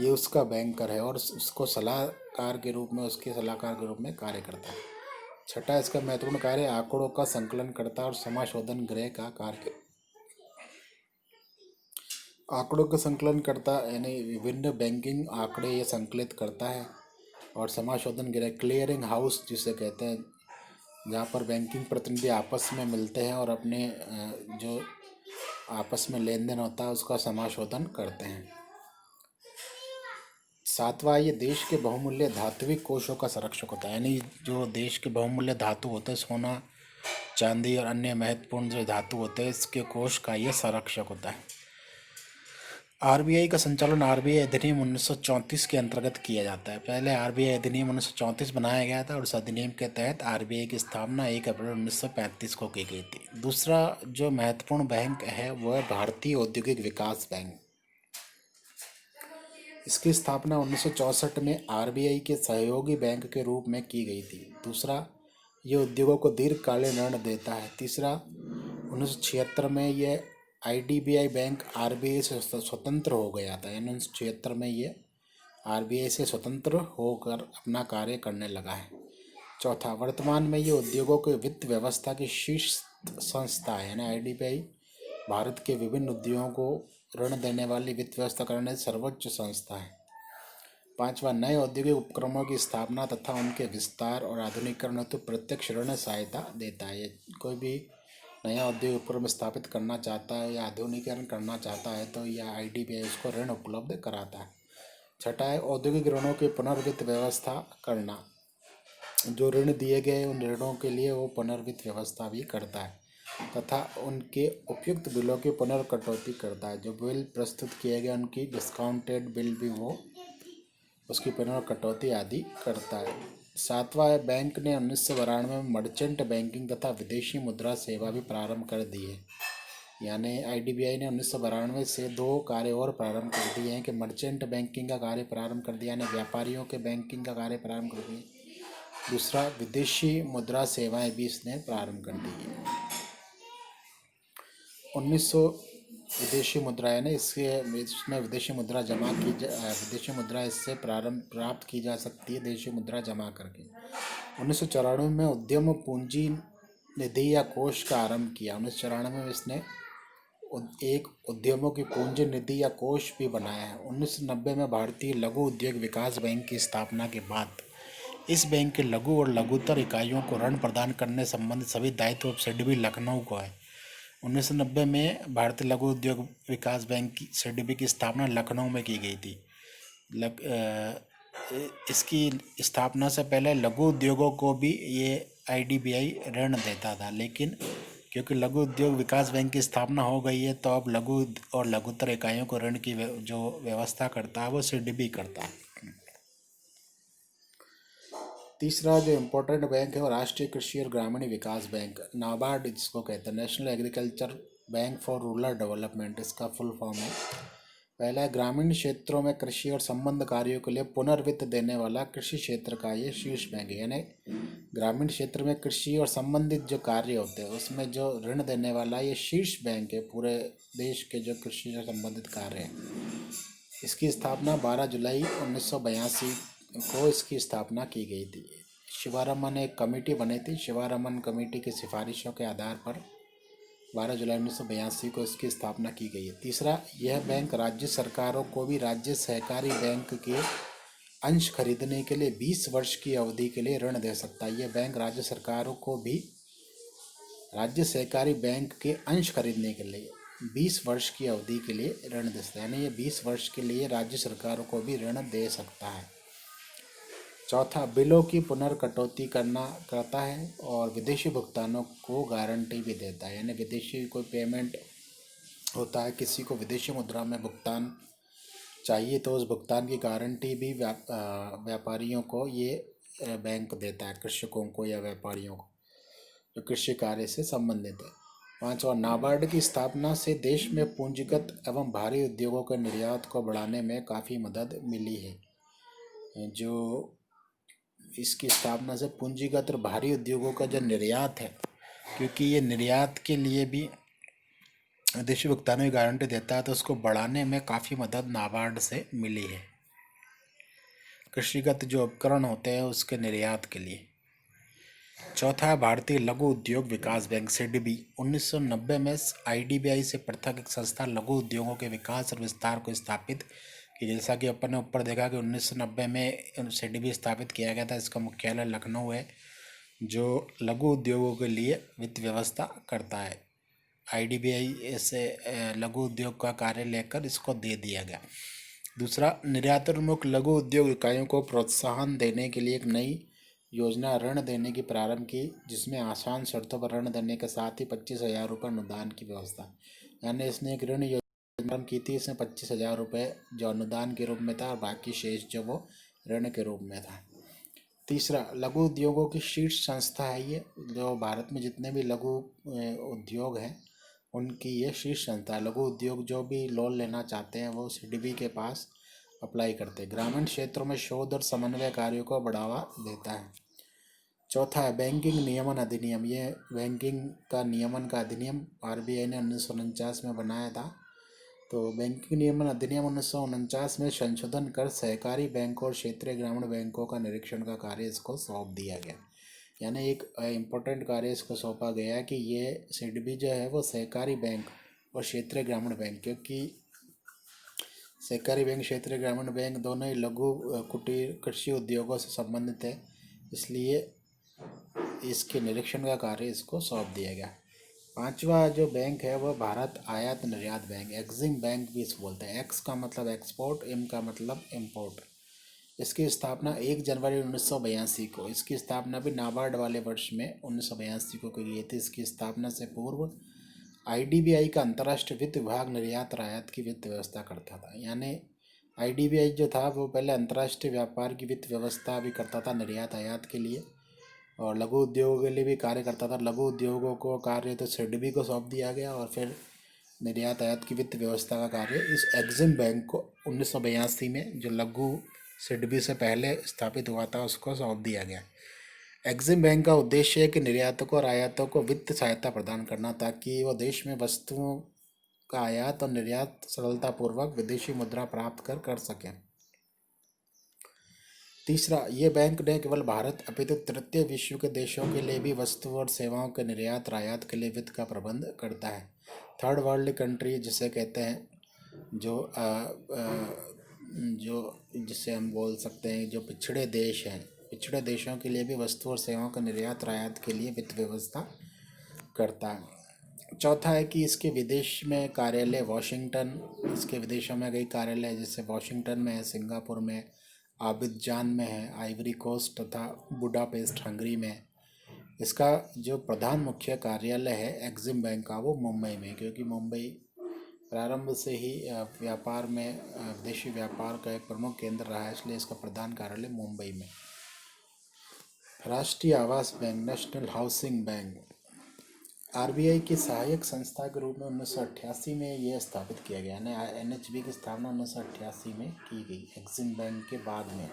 ये उसका बैंकर है और उसको सलाहकार के रूप में, उसके सलाहकार के रूप में कार्य करता है। छठा, इसका महत्वपूर्ण कार्य आंकड़ों का संकलन करता है और समाशोधन गृह का कार्य। आंकड़ों का संकलन करता है यानी विभिन्न बैंकिंग आंकड़े ये संकलित करता है, और समाशोधन गृह क्लियरिंग हाउस जिसे कहते हैं, जहाँ पर बैंकिंग प्रतिनिधि आपस में मिलते हैं और अपने जो आपस में लेन देन होता है उसका समाशोधन करते हैं। सातवां, ये देश के बहुमूल्य धात्विक कोषों का संरक्षक होता है। यानी जो देश के बहुमूल्य धातु होते हैं, सोना, चांदी और अन्य महत्वपूर्ण जो धातु होते हैं, इसके कोष का ये संरक्षक होता है। आरबीआई का संचालन आरबीआई अधिनियम 1934 के अंतर्गत किया जाता है। पहले आरबीआई अधिनियम 1934 बनाया गया था और उस अधिनियम के तहत आरबीआई की स्थापना 1 अप्रैल 1935 को की गई थी। दूसरा जो महत्वपूर्ण बैंक है वह है भारतीय औद्योगिक विकास बैंक। इसकी स्थापना 1964 में आरबीआई के सहयोगी बैंक के रूप में की गई थी। दूसरा, ये उद्योगों को दीर्घकालीन ऋण देता है। तीसरा, 1976 में ये आईडीबीआई बैंक आरबीआई से स्वतंत्र हो गया था। यानी 1976 में ये आरबीआई से स्वतंत्र होकर अपना कार्य करने लगा है। चौथा, वर्तमान में ये उद्योगों के वित्त व्यवस्था की शीर्ष संस्था है। यानी आईडीबीआई भारत के विभिन्न उद्योगों को ऋण देने वाली वित्त व्यवस्था करने सर्वोच्च संस्था है। पांचवा, नए औद्योगिक उपक्रमों की स्थापना तथा उनके विस्तार और आधुनिकीकरण हेतु प्रत्यक्ष ऋण सहायता देता है। ये कोई भी नया औद्योगिक उपक्रम स्थापित करना चाहता है या आधुनिकीकरण करना चाहता है तो यह आईडीबीआई उसको ऋण उपलब्ध कराता है। छठा है, औद्योगिक ऋणों की पुनर्वित्त व्यवस्था करना। जो ऋण दिए गए उन ऋणों के लिए वो पुनर्वित्त व्यवस्था भी करता है तथा उनके उपयुक्त बिलों की पुनर्कटौती करता है। जो बिल प्रस्तुत किए गए उनकी डिस्काउंटेड बिल भी वो उसकी पुनर्कटौती आदि करता है। सातवां है, बैंक ने 1992 में मर्चेंट बैंकिंग तथा विदेशी मुद्रा सेवा भी प्रारंभ कर दी है। यानी आईडीबीआई ने 1992 से 2 कार्य और प्रारंभ कर दिए हैं कि मर्चेंट बैंकिंग का कार्य प्रारंभ कर दिया, यानी व्यापारियों के बैंकिंग का कार्य प्रारंभ कर दिया। दूसरा, विदेशी मुद्रा सेवाएं भी इसने प्रारंभ कर दी है। 1900 विदेशी मुद्रा यानी इसमें विदेशी मुद्रा जमा की विदेशी मुद्रा इससे प्राप्त की जा सकती है देशी मुद्रा जमा करके। 1994 में उद्यम पूंजी निधि या कोष का आरंभ किया। 1994 में इसने एक उद्यमों की पूंजी निधि या कोष भी बनाया है। 1990 में भारतीय लघु उद्योग विकास बैंक की स्थापना के बाद इस बैंक के लघु और लघुतर इकाइयों को ऋण प्रदान करने संबंधित सभी दायित्व सिडबी लखनऊ को है। 1990 में भारतीय लघु उद्योग विकास बैंक की सिडबी की स्थापना लखनऊ में की गई थी। इसकी स्थापना से पहले लघु उद्योगों को भी ये आईडीबीआई ऋण देता था, लेकिन क्योंकि लघु उद्योग विकास बैंक की स्थापना हो गई है तो अब लघु और लघुतर इकाइयों को ऋण की जो व्यवस्था करता है वो सिडबी करता है। तीसरा जो इम्पोर्टेंट बैंक है वो राष्ट्रीय कृषि और ग्रामीण विकास बैंक, नाबार्ड जिसको कहते हैं, national agriculture bank for rural development इसका फुल फॉर्म है। पहला है, ग्रामीण क्षेत्रों में कृषि और संबंध कार्यों के लिए पुनर्वित्त देने वाला कृषि क्षेत्र का ये शीर्ष बैंक है। यानी ग्रामीण क्षेत्र में कृषि और संबंधित जो कार्य होते हैं उसमें जो ऋण देने वाला ये शीर्ष बैंक है पूरे देश के जो कृषि से संबंधित कार्य हैं। इसकी स्थापना 12 जुलाई 1982 को इसकी स्थापना की गई थी। शिवारमन एक कमेटी बनी थी। शिवारमन कमेटी की सिफारिशों के आधार पर 12 जुलाई 1982 को इसकी स्थापना की गई है। तीसरा, यह बैंक राज्य सरकारों को भी राज्य सहकारी बैंक के अंश खरीदने के लिए 20 वर्ष की अवधि के लिए ऋण दे सकता है। यह बैंक राज्य सरकारों को भी राज्य सहकारी बैंक के अंश खरीदने के लिए 20 वर्ष की अवधि के लिए ऋण दे सकता है, यानी ये 20 वर्ष के लिए राज्य सरकारों को भी ऋण दे सकता है। चौथा, बिलों की पुनर्कटौती करता है और विदेशी भुगतानों को गारंटी भी देता है, यानी विदेशी कोई पेमेंट होता है, किसी को विदेशी मुद्रा में भुगतान चाहिए तो उस भुगतान की गारंटी भी व्यापारियों को ये बैंक देता है, कृषकों को या व्यापारियों को जो कृषि कार्य से संबंधित है। पांचवा, नाबार्ड की स्थापना से देश में पूंजीगत एवं भारी उद्योगों के निर्यात को बढ़ाने में काफ़ी मदद मिली है। जो इसकी स्थापना से पूंजीगत और भारी उद्योगों का जो निर्यात है, क्योंकि ये निर्यात के लिए भी विदेशी भुगतानों की गारंटी देता है, तो उसको बढ़ाने में काफ़ी मदद नाबार्ड से मिली है, कृषिगत जो उपकरण होते हैं उसके निर्यात के लिए। चौथा, भारतीय लघु उद्योग विकास बैंक सिडबी 1990 में आईडीबीआई से पृथक एक संस्था लघु उद्योगों के विकास और विस्तार को स्थापित की। जैसा कि अपन ने ऊपर देखा कि 1990 में सिडबी स्थापित किया गया था। इसका मुख्यालय लखनऊ है, जो लघु उद्योगों के लिए वित्त व्यवस्था करता है। आईडीबीआई से लघु उद्योग का कार्य लेकर इसको दे दिया गया। दूसरा, निर्यातोन्मुख लघु उद्योग इकाइयों को प्रोत्साहन देने के लिए एक नई योजना ऋण देने की प्रारंभ की, जिसमें आसान शर्तों पर ऋण देने के साथ ही 25,000 रुपये अनुदान की व्यवस्था, यानी इसने एक ऋण योजना प्रारंभ की थी। इसमें 25,000 रुपये जो अनुदान के रूप में था और बाकी शेष जो वो ऋण के रूप में था। तीसरा, लघु उद्योगों की शीर्ष संस्था है ये, जो भारत में जितने भी लघु उद्योग हैं उनकी ये शीर्ष संस्था है। लघु उद्योग जो भी लोन लेना चाहते हैं वो सिडबी के पास अप्लाई करते हैं। ग्रामीण क्षेत्रों में शोध और समन्वय कार्यों को बढ़ावा देता है। चौथा है बैंकिंग नियमन अधिनियम। ये बैंकिंग का नियमन का अधिनियम आरबीआई ने 1949 में बनाया था। तो बैंकिंग नियमन अधिनियम 1949 में संशोधन कर सहकारी बैंकों और क्षेत्रीय ग्रामीण बैंकों का निरीक्षण का कार्य इसको सौंप दिया गया, यानी एक इम्पोर्टेंट कार्य इसको सौंपा गया कि ये सिडबी जो है वो सहकारी बैंक और क्षेत्रीय ग्रामीण बैंक, क्योंकि सहकारी बैंक क्षेत्रीय ग्रामीण बैंक दोनों ही लघु कुटीर कृषि उद्योगों से संबंधित है, इसलिए इसके निरीक्षण का कार्य इसको सौंप दिया गया। पांचवा जो बैंक है वह भारत आयात निर्यात बैंक, एक्जिम बैंक भी इसको बोलते हैं। एक्स का मतलब एक्सपोर्ट, एम का मतलब इम्पोर्ट। इसकी स्थापना 1 जनवरी 1982 को, इसकी स्थापना भी नाबार्ड वाले वर्ष में 1982 को की गई थी। इसकी स्थापना से पूर्व आईडीबीआई का अंतर्राष्ट्रीय वित्त विभाग निर्यात और आयात की वित्त व्यवस्था करता था, यानी आईडीबीआई जो था वो पहले अंतर्राष्ट्रीय व्यापार की वित्त व्यवस्था भी करता था निर्यात आयात के लिए, और लघु उद्योगों के लिए भी कार्य करता था। लघु उद्योगों को कार्य तो सिडबी को सौंप दिया गया और फिर निर्यात आयात की वित्त व्यवस्था का कार्य इस एक्जिम बैंक को 1982 में, जो लघु सिडबी से पहले स्थापित हुआ था, उसको सौंप दिया गया। एक्जिम बैंक का उद्देश्य है कि निर्यातकों और आयातों को वित्त सहायता प्रदान करना, ताकि वो देश में वस्तुओं का आयात और निर्यात सरलतापूर्वक विदेशी मुद्रा प्राप्त कर सकें। तीसरा, ये बैंक न केवल भारत अपितु तृतीय विश्व के देशों के लिए भी वस्तुओं और सेवाओं के निर्यात और आयात के लिए वित्त का प्रबंध करता है। थर्ड वर्ल्ड कंट्री जिसे कहते हैं, जो जिसे हम बोल सकते हैं जो पिछड़े देश हैं, पिछड़े देशों के लिए भी वस्तुओं और सेवाओं के निर्यात और आयात के लिए वित्त व्यवस्था करता है। चौथा है कि इसके विदेश में कार्यालय वाशिंगटन, इसके विदेशों में कई कार्यालय जैसे वाशिंगटन में है, सिंगापुर में, आबिदजान में है, आइवरी कोस्ट तथा बुडापेस्ट हंगरी में। इसका जो प्रधान मुख्य कार्यालय है एक्जिम बैंक का वो मुंबई में, क्योंकि मुंबई प्रारंभ से ही व्यापार में विदेशी व्यापार का एक प्रमुख केंद्र रहा है, इसलिए इसका प्रधान कार्यालय मुंबई में। राष्ट्रीय आवास bank, national housing bank, RBI की सहायक संस्था के रूप में 1988 में यह स्थापित किया गया, यानी एनएचबी की स्थापना 1988 में की गई, एक्जिम बैंक के बाद में,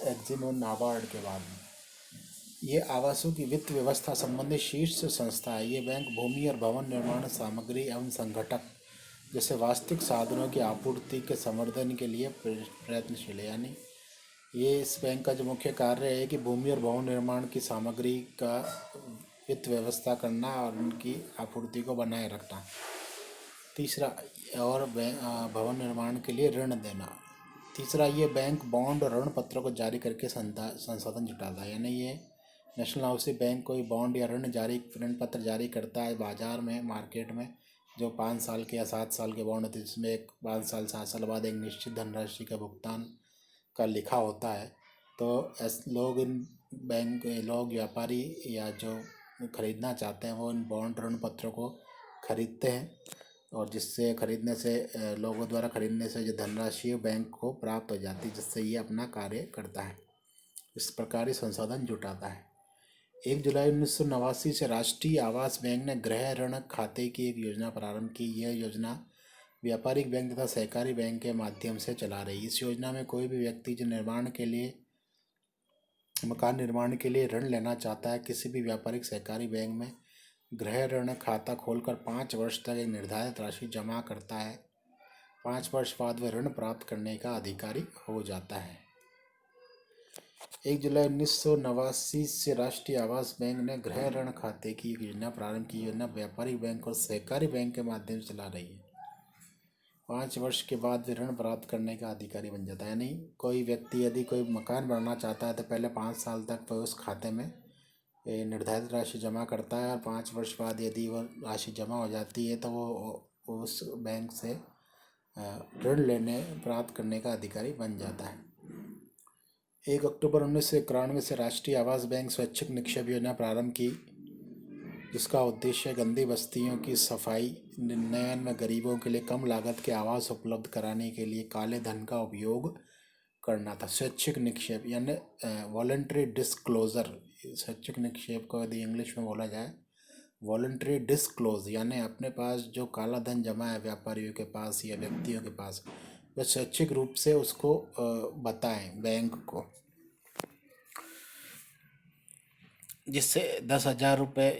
एक्जिम और नाबार्ड के बाद में। ये आवासों की वित्त व्यवस्था संबंधी शीर्ष संस्था है। ये बैंक भूमि और भवन निर्माण सामग्री एवं संगठक जैसे वास्तविक साधनों की आपूर्ति के संवर्धन के लिए प्रयत्नशील है। यानी ये इस बैंक का जो मुख्य कार्य है कि भूमि और भवन निर्माण की सामग्री का वित्त व्यवस्था करना और उनकी आपूर्ति को बनाए रखना। तीसरा, और भवन निर्माण के लिए ऋण देना। तीसरा, ये बैंक बॉन्ड और ऋण पत्रों को जारी करके संसाधन जुटाता है। यानी ये नेशनल हाउसिंग बैंक कोई बॉन्ड या ऋण पत्र जारी करता है बाजार में, मार्केट में, जो 5 साल के या 7 साल के बॉन्ड होते हैं, जिसमें एक 5 साल 7 साल बाद एक निश्चित धनराशि का भुगतान का लिखा होता है। तो लोग व्यापारी या जो खरीदना चाहते हैं वो इन बॉन्ड ऋण पत्रों को खरीदते हैं, और जिससे लोगों द्वारा खरीदने से जो धनराशि बैंक को प्राप्त हो जाती है, जिससे ये अपना कार्य करता है। इस प्रकार ये संसाधन जुटाता है। 1 जुलाई 1989 से राष्ट्रीय आवास बैंक ने गृह ऋण खाते की एक योजना प्रारंभ की। यह योजना व्यापारिक बैंक तथा सहकारी बैंक के माध्यम से चला रही। इस योजना में कोई भी व्यक्ति जो मकान निर्माण के लिए ऋण लेना चाहता है, किसी भी व्यापारिक सहकारी बैंक में गृह ऋण खाता खोलकर 5 वर्ष तक एक निर्धारित राशि जमा करता है। 5 वर्ष बाद वह ऋण प्राप्त करने का अधिकारी हो जाता है। 1 जुलाई 1989 से राष्ट्रीय आवास बैंक ने गृह ऋण खाते की एक योजना प्रारंभ की। योजना व्यापारिक बैंक और सहकारी बैंक के माध्यम से चला रही है। 5 वर्ष के बाद वे ऋण प्राप्त करने का अधिकारी बन जाता है। यानी कोई व्यक्ति यदि कोई मकान बनाना चाहता है तो पहले 5 साल तक वह उस खाते में निर्धारित राशि जमा करता है, और 5 वर्ष बाद यदि वह राशि जमा हो जाती है तो वो उस बैंक से ऋण प्राप्त करने का अधिकारी बन जाता है। 1 अक्टूबर 1991 से राष्ट्रीय आवास बैंक स्वैच्छिक निक्षेप योजना प्रारंभ की, जिसका उद्देश्य गंदी बस्तियों की सफाई, उन्नयन में गरीबों के लिए कम लागत के आवास उपलब्ध कराने के लिए काले धन का उपयोग करना था। स्वैच्छिक निक्षेप यानी वॉलंटरी डिस्क्लोजर। स्वैच्छिक निक्षेप को यदि इंग्लिश में बोला जाए, वॉलंटरी डिस्क्लोज, यानी अपने पास जो काला धन जमा है व्यापारियों के पास या व्यक्तियों के पास, वह स्वैच्छिक रूप से उसको बताएं बैंक को, जिससे 10,000 रुपये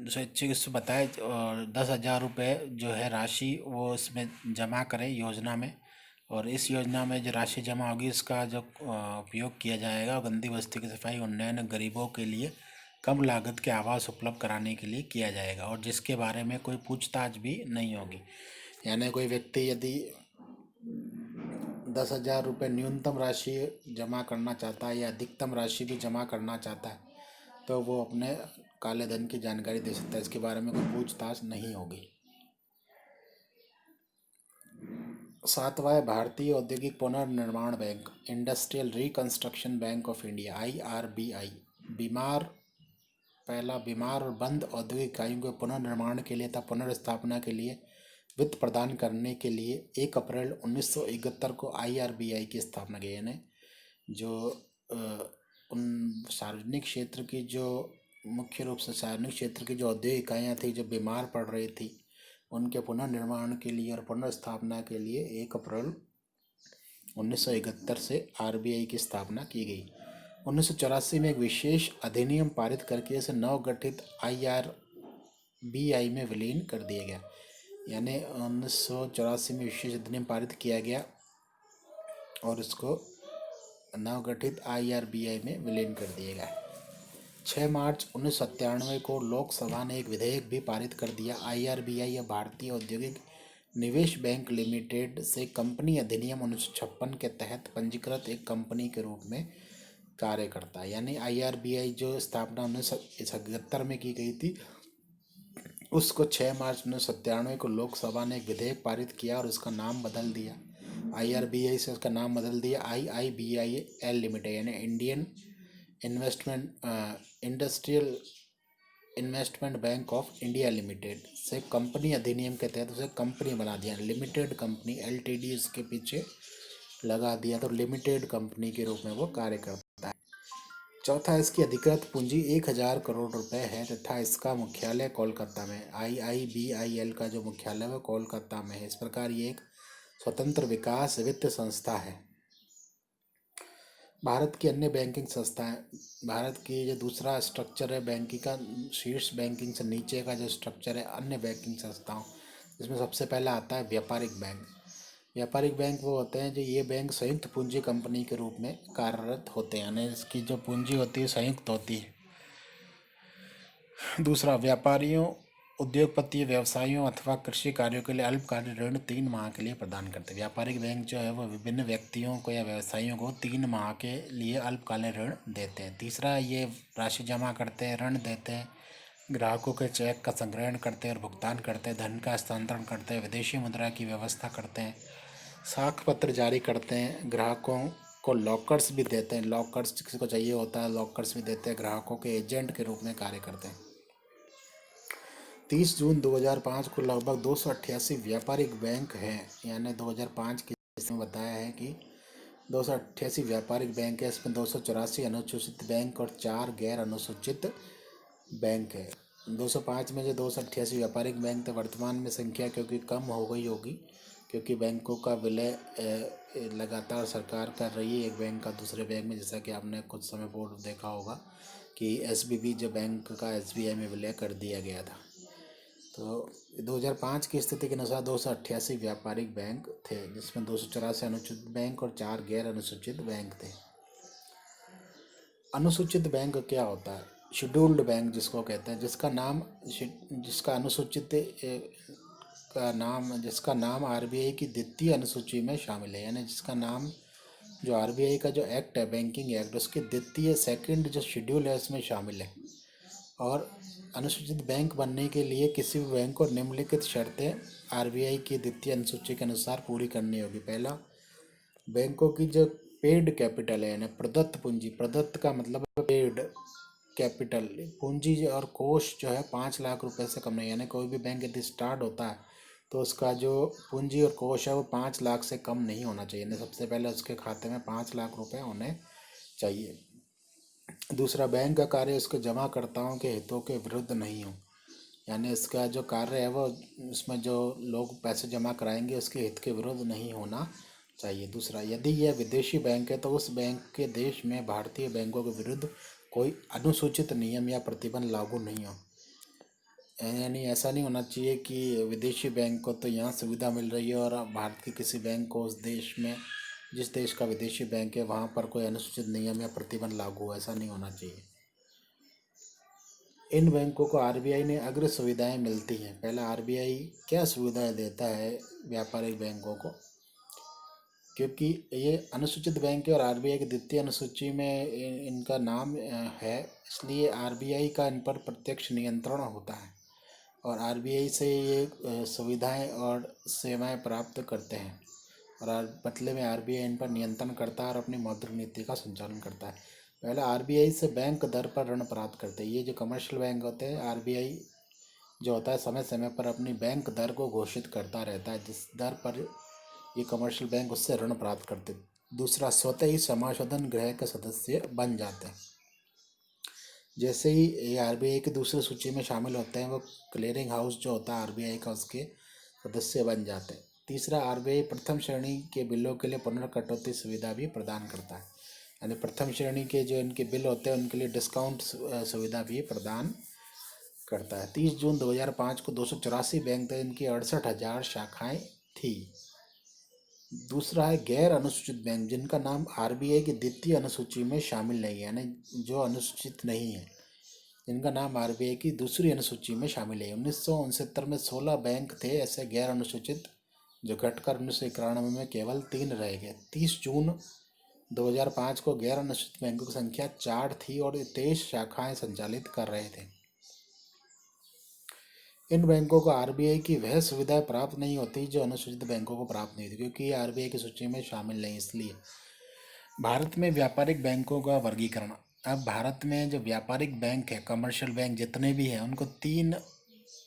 स्वैच्छिक से बताए, और 10,000 रुपये जो है राशि वो इसमें जमा करें योजना में। और इस योजना में जो राशि जमा होगी इसका जो उपयोग किया जाएगा गंदी बस्ती की सफाई, उन्नयन, गरीबों के लिए कम लागत के आवास उपलब्ध कराने के लिए किया जाएगा, और जिसके बारे में कोई पूछताछ भी नहीं होगी। यानी कोई व्यक्ति यदि 10,000 रुपये न्यूनतम राशि जमा करना चाहता है या अधिकतम राशि भी जमा करना चाहता है तो वो अपने काले धन की जानकारी दे सकता है। इसके बारे में कोई पूछताछ नहीं होगी। 7वां है भारतीय औद्योगिक पुनर्निर्माण bank, industrial reconstruction bank of India, IRBI। बीमार और बंद औद्योगिक इकाइयों के पुनर्निर्माण के लिए तथा पुनर्स्थापना के लिए वित्त प्रदान करने के लिए 1 अप्रैल 1971 को IRBI की स्थापना की। यानी जो उन सार्वजनिक क्षेत्र की जो मुख्य रूप से सार्वजनिक क्षेत्र की जो औद्योगिक इकाइयाँ थी जो बीमार पड़ रही थी, उनके पुनर्निर्माण के लिए और पुनर्स्थापना के लिए 1 अप्रैल 1971 से RBI की स्थापना की गई। 1984 में एक विशेष अधिनियम पारित करके इसे नवगठित IRBI में विलीन कर दिया गया। यानी 1984 में विशेष अधिनियम पारित किया गया और इसको नवगठित IRBI में विलीन कर दिया गया। 6 मार्च 1997 को लोकसभा ने एक विधेयक भी पारित कर दिया। IRBI या भारतीय औद्योगिक निवेश बैंक लिमिटेड से कंपनी अधिनियम 1956 के तहत पंजीकृत एक कंपनी के रूप में कार्य करता है। यानी IRBI जो स्थापना 1971 में की गई थी, उसको 6 मार्च 1997 को लोकसभा ने एक विधेयक पारित किया और उसका नाम बदल दिया। IRBI से उसका नाम बदल दिया IIBIL लिमिटेड, यानी industrial investment bank of India limited से कंपनी अधिनियम के तहत उसे कंपनी बना दिया। लिमिटेड कंपनी LTD इसके पीछे लगा दिया, तो लिमिटेड कंपनी के रूप में वो कार्य करता है। चौथा, इसकी अधिकृत पूंजी 1,000 करोड़ रुपए है तथा इसका मुख्यालय कोलकाता में। IIBIL का जो मुख्यालय है वो कोलकाता में है। इस प्रकार ये एक स्वतंत्र विकास वित्त संस्था है। भारत की अन्य बैंकिंग संस्थाएं, भारत की जो दूसरा स्ट्रक्चर है बैंकिंग का, शीर्ष बैंकिंग से नीचे का जो स्ट्रक्चर है अन्य बैंकिंग संस्थाओं, इसमें सबसे पहला आता है व्यापारिक बैंक। व्यापारिक बैंक वो होते हैं जो ये बैंक संयुक्त पूंजी कंपनी के रूप में कार्यरत होते हैं, यानी इसकी जो पूंजी होती है संयुक्त होती है। दूसरा, व्यापारियों, उद्योगपति, व्यवसायियों अथवा कृषि कार्यों के लिए अल्पकालीन ऋण 3 माह के लिए प्रदान करते हैं। व्यापारिक बैंक जो है वो विभिन्न व्यक्तियों को या व्यवसायियों को 3 माह के लिए अल्पकालीन ऋण देते हैं। तीसरा, ये राशि जमा करते हैं, ऋण देते हैं, ग्राहकों के चेक का संग्रहण करते हैं और भुगतान करते हैं, धन का हस्तांतरण करते हैं, विदेशी मुद्रा की व्यवस्था करते हैं, साख पत्र जारी करते हैं, ग्राहकों को लॉकर्स भी देते हैं, लॉकर्स किसी को चाहिए होता है लॉकर्स भी देते हैं, ग्राहकों के एजेंट के रूप में कार्य करते हैं। 30 जून 2005 को लगभग 288 व्यापारिक बैंक हैं, यानी 2005 की इसमें बताया है कि 288 व्यापारिक बैंक है। इसमें 284 अनुसूचित बैंक और 4 गैर अनुसूचित बैंक है। 205 में जो 288 व्यापारिक बैंक थे, वर्तमान में संख्या क्योंकि कम हो गई होगी, क्योंकि बैंकों का विलय लगातार सरकार कर रही है एक बैंक का दूसरे बैंक में। जैसा कि आपने कुछ समय पूर्व देखा होगा कि SBB जो बैंक का SBI में विलय कर दिया गया था। तो 2005 की स्थिति के अनुसार 288 व्यापारिक बैंक थे, जिसमें 284 अनुसूचित बैंक और 4 गैर अनुसूचित बैंक थे। अनुसूचित बैंक क्या होता है? शेड्यूल्ड बैंक जिसको कहते हैं, जिसका नाम RBI की द्वितीय अनुसूची में शामिल है, यानी जिसका नाम जो RBI का जो एक्ट है, बैंकिंग एक्ट, उसके द्वितीय सेकंड जो शेड्यूल है उसमें शामिल है। और अनुसूचित बैंक बनने के लिए किसी भी बैंक को निम्नलिखित शर्तें RBI की द्वितीय अनुसूची के अनुसार पूरी करनी होगी। पहला, बैंकों की जो पेड कैपिटल है, यानी प्रदत्त पूंजी, प्रदत्त का मतलब पेड कैपिटल, पूंजी और कोष जो है 5 लाख रुपए से कम नहीं, यानी कोई भी बैंक यदि स्टार्ट होता है तो उसका जो पूंजी और कोष है वो 5 लाख से कम नहीं होना चाहिए, यानी सबसे पहले उसके खाते में 5 लाख रुपए होने चाहिए। दूसरा, बैंक का कार्य उसके जमाकर्ताओं के हितों के विरुद्ध नहीं हो, यानी इसका जो कार्य है वो उसमें जो लोग पैसे जमा कराएंगे उसके हित के विरुद्ध नहीं होना चाहिए। दूसरा, यदि यह विदेशी बैंक है तो उस बैंक के देश में भारतीय बैंकों के विरुद्ध कोई अनुसूचित नियम या प्रतिबंध लागू नहीं हो, यानी ऐसा नहीं होना चाहिए कि विदेशी बैंक को तो यहाँ सुविधा मिल रही है और भारत के किसी बैंक को उस देश में, जिस देश का विदेशी बैंक है वहाँ पर कोई अनुसूचित नियम या प्रतिबंध लागू हो, ऐसा नहीं होना चाहिए। इन बैंकों को RBI ने अग्र सुविधाएं मिलती हैं। पहला, RBI क्या सुविधाएं देता है व्यापारिक बैंकों को? क्योंकि ये अनुसूचित बैंक है और RBI की द्वितीय अनुसूची में इनका नाम है, इसलिए RBI का इन पर प्रत्यक्ष नियंत्रण होता है और RBI से ये सुविधाएं और सेवाएं प्राप्त करते हैं और बदले में RBI इन पर नियंत्रण करता है और अपनी मौद्रिक नीति का संचालन करता है। पहला, RBI से बैंक दर पर ऋण प्राप्त करते हैं। ये जो कमर्शियल बैंक होते हैं, RBI जो होता है समय समय पर अपनी बैंक दर को घोषित करता रहता है, जिस दर पर ये कमर्शियल बैंक उससे ऋण प्राप्त करते हैं। दूसरा, स्वतः ही समाशोधन गृह के सदस्य बन जाते हैं। जैसे ही ये RBI की दूसरी सूची में शामिल होते हैं, वो क्लियरिंग हाउस जो होता है RBI का, उसके सदस्य बन जाते हैं। तीसरा, RBI प्रथम श्रेणी के बिलों के लिए पुनर्कटौती सुविधा भी प्रदान करता है, यानी प्रथम श्रेणी के जो इनके बिल होते हैं उनके लिए डिस्काउंट सुविधा भी प्रदान करता है। 30 जून 2005 को 284 बैंक थे, इनकी 68,000 शाखाएं थी। दूसरा है गैर अनुसूचित बैंक, जिनका नाम RBI की द्वितीय अनुसूची में शामिल नहीं है, यानी जो अनुसूचित नहीं है, जिनका नाम RBI की दूसरी अनुसूची में शामिल है। 1969 में 16 बैंक थे ऐसे गैर अनुसूचित, जो घटकर 1991 में केवल 3 रह गए। 30 जून 2005 को गैर अनुसूचित बैंकों की संख्या 4 थी और 23 शाखाएं संचालित कर रहे थे। इन बैंकों को RBI की वह सुविधाएं प्राप्त नहीं होती जो अनुसूचित बैंकों को प्राप्त नहीं थी, क्योंकि ये RBI की सूची में शामिल नहीं, इसलिए। भारत में व्यापारिक बैंकों का वर्गीकरण। अब भारत में जो व्यापारिक बैंक है, कमर्शियल बैंक जितने भी हैं, उनको 3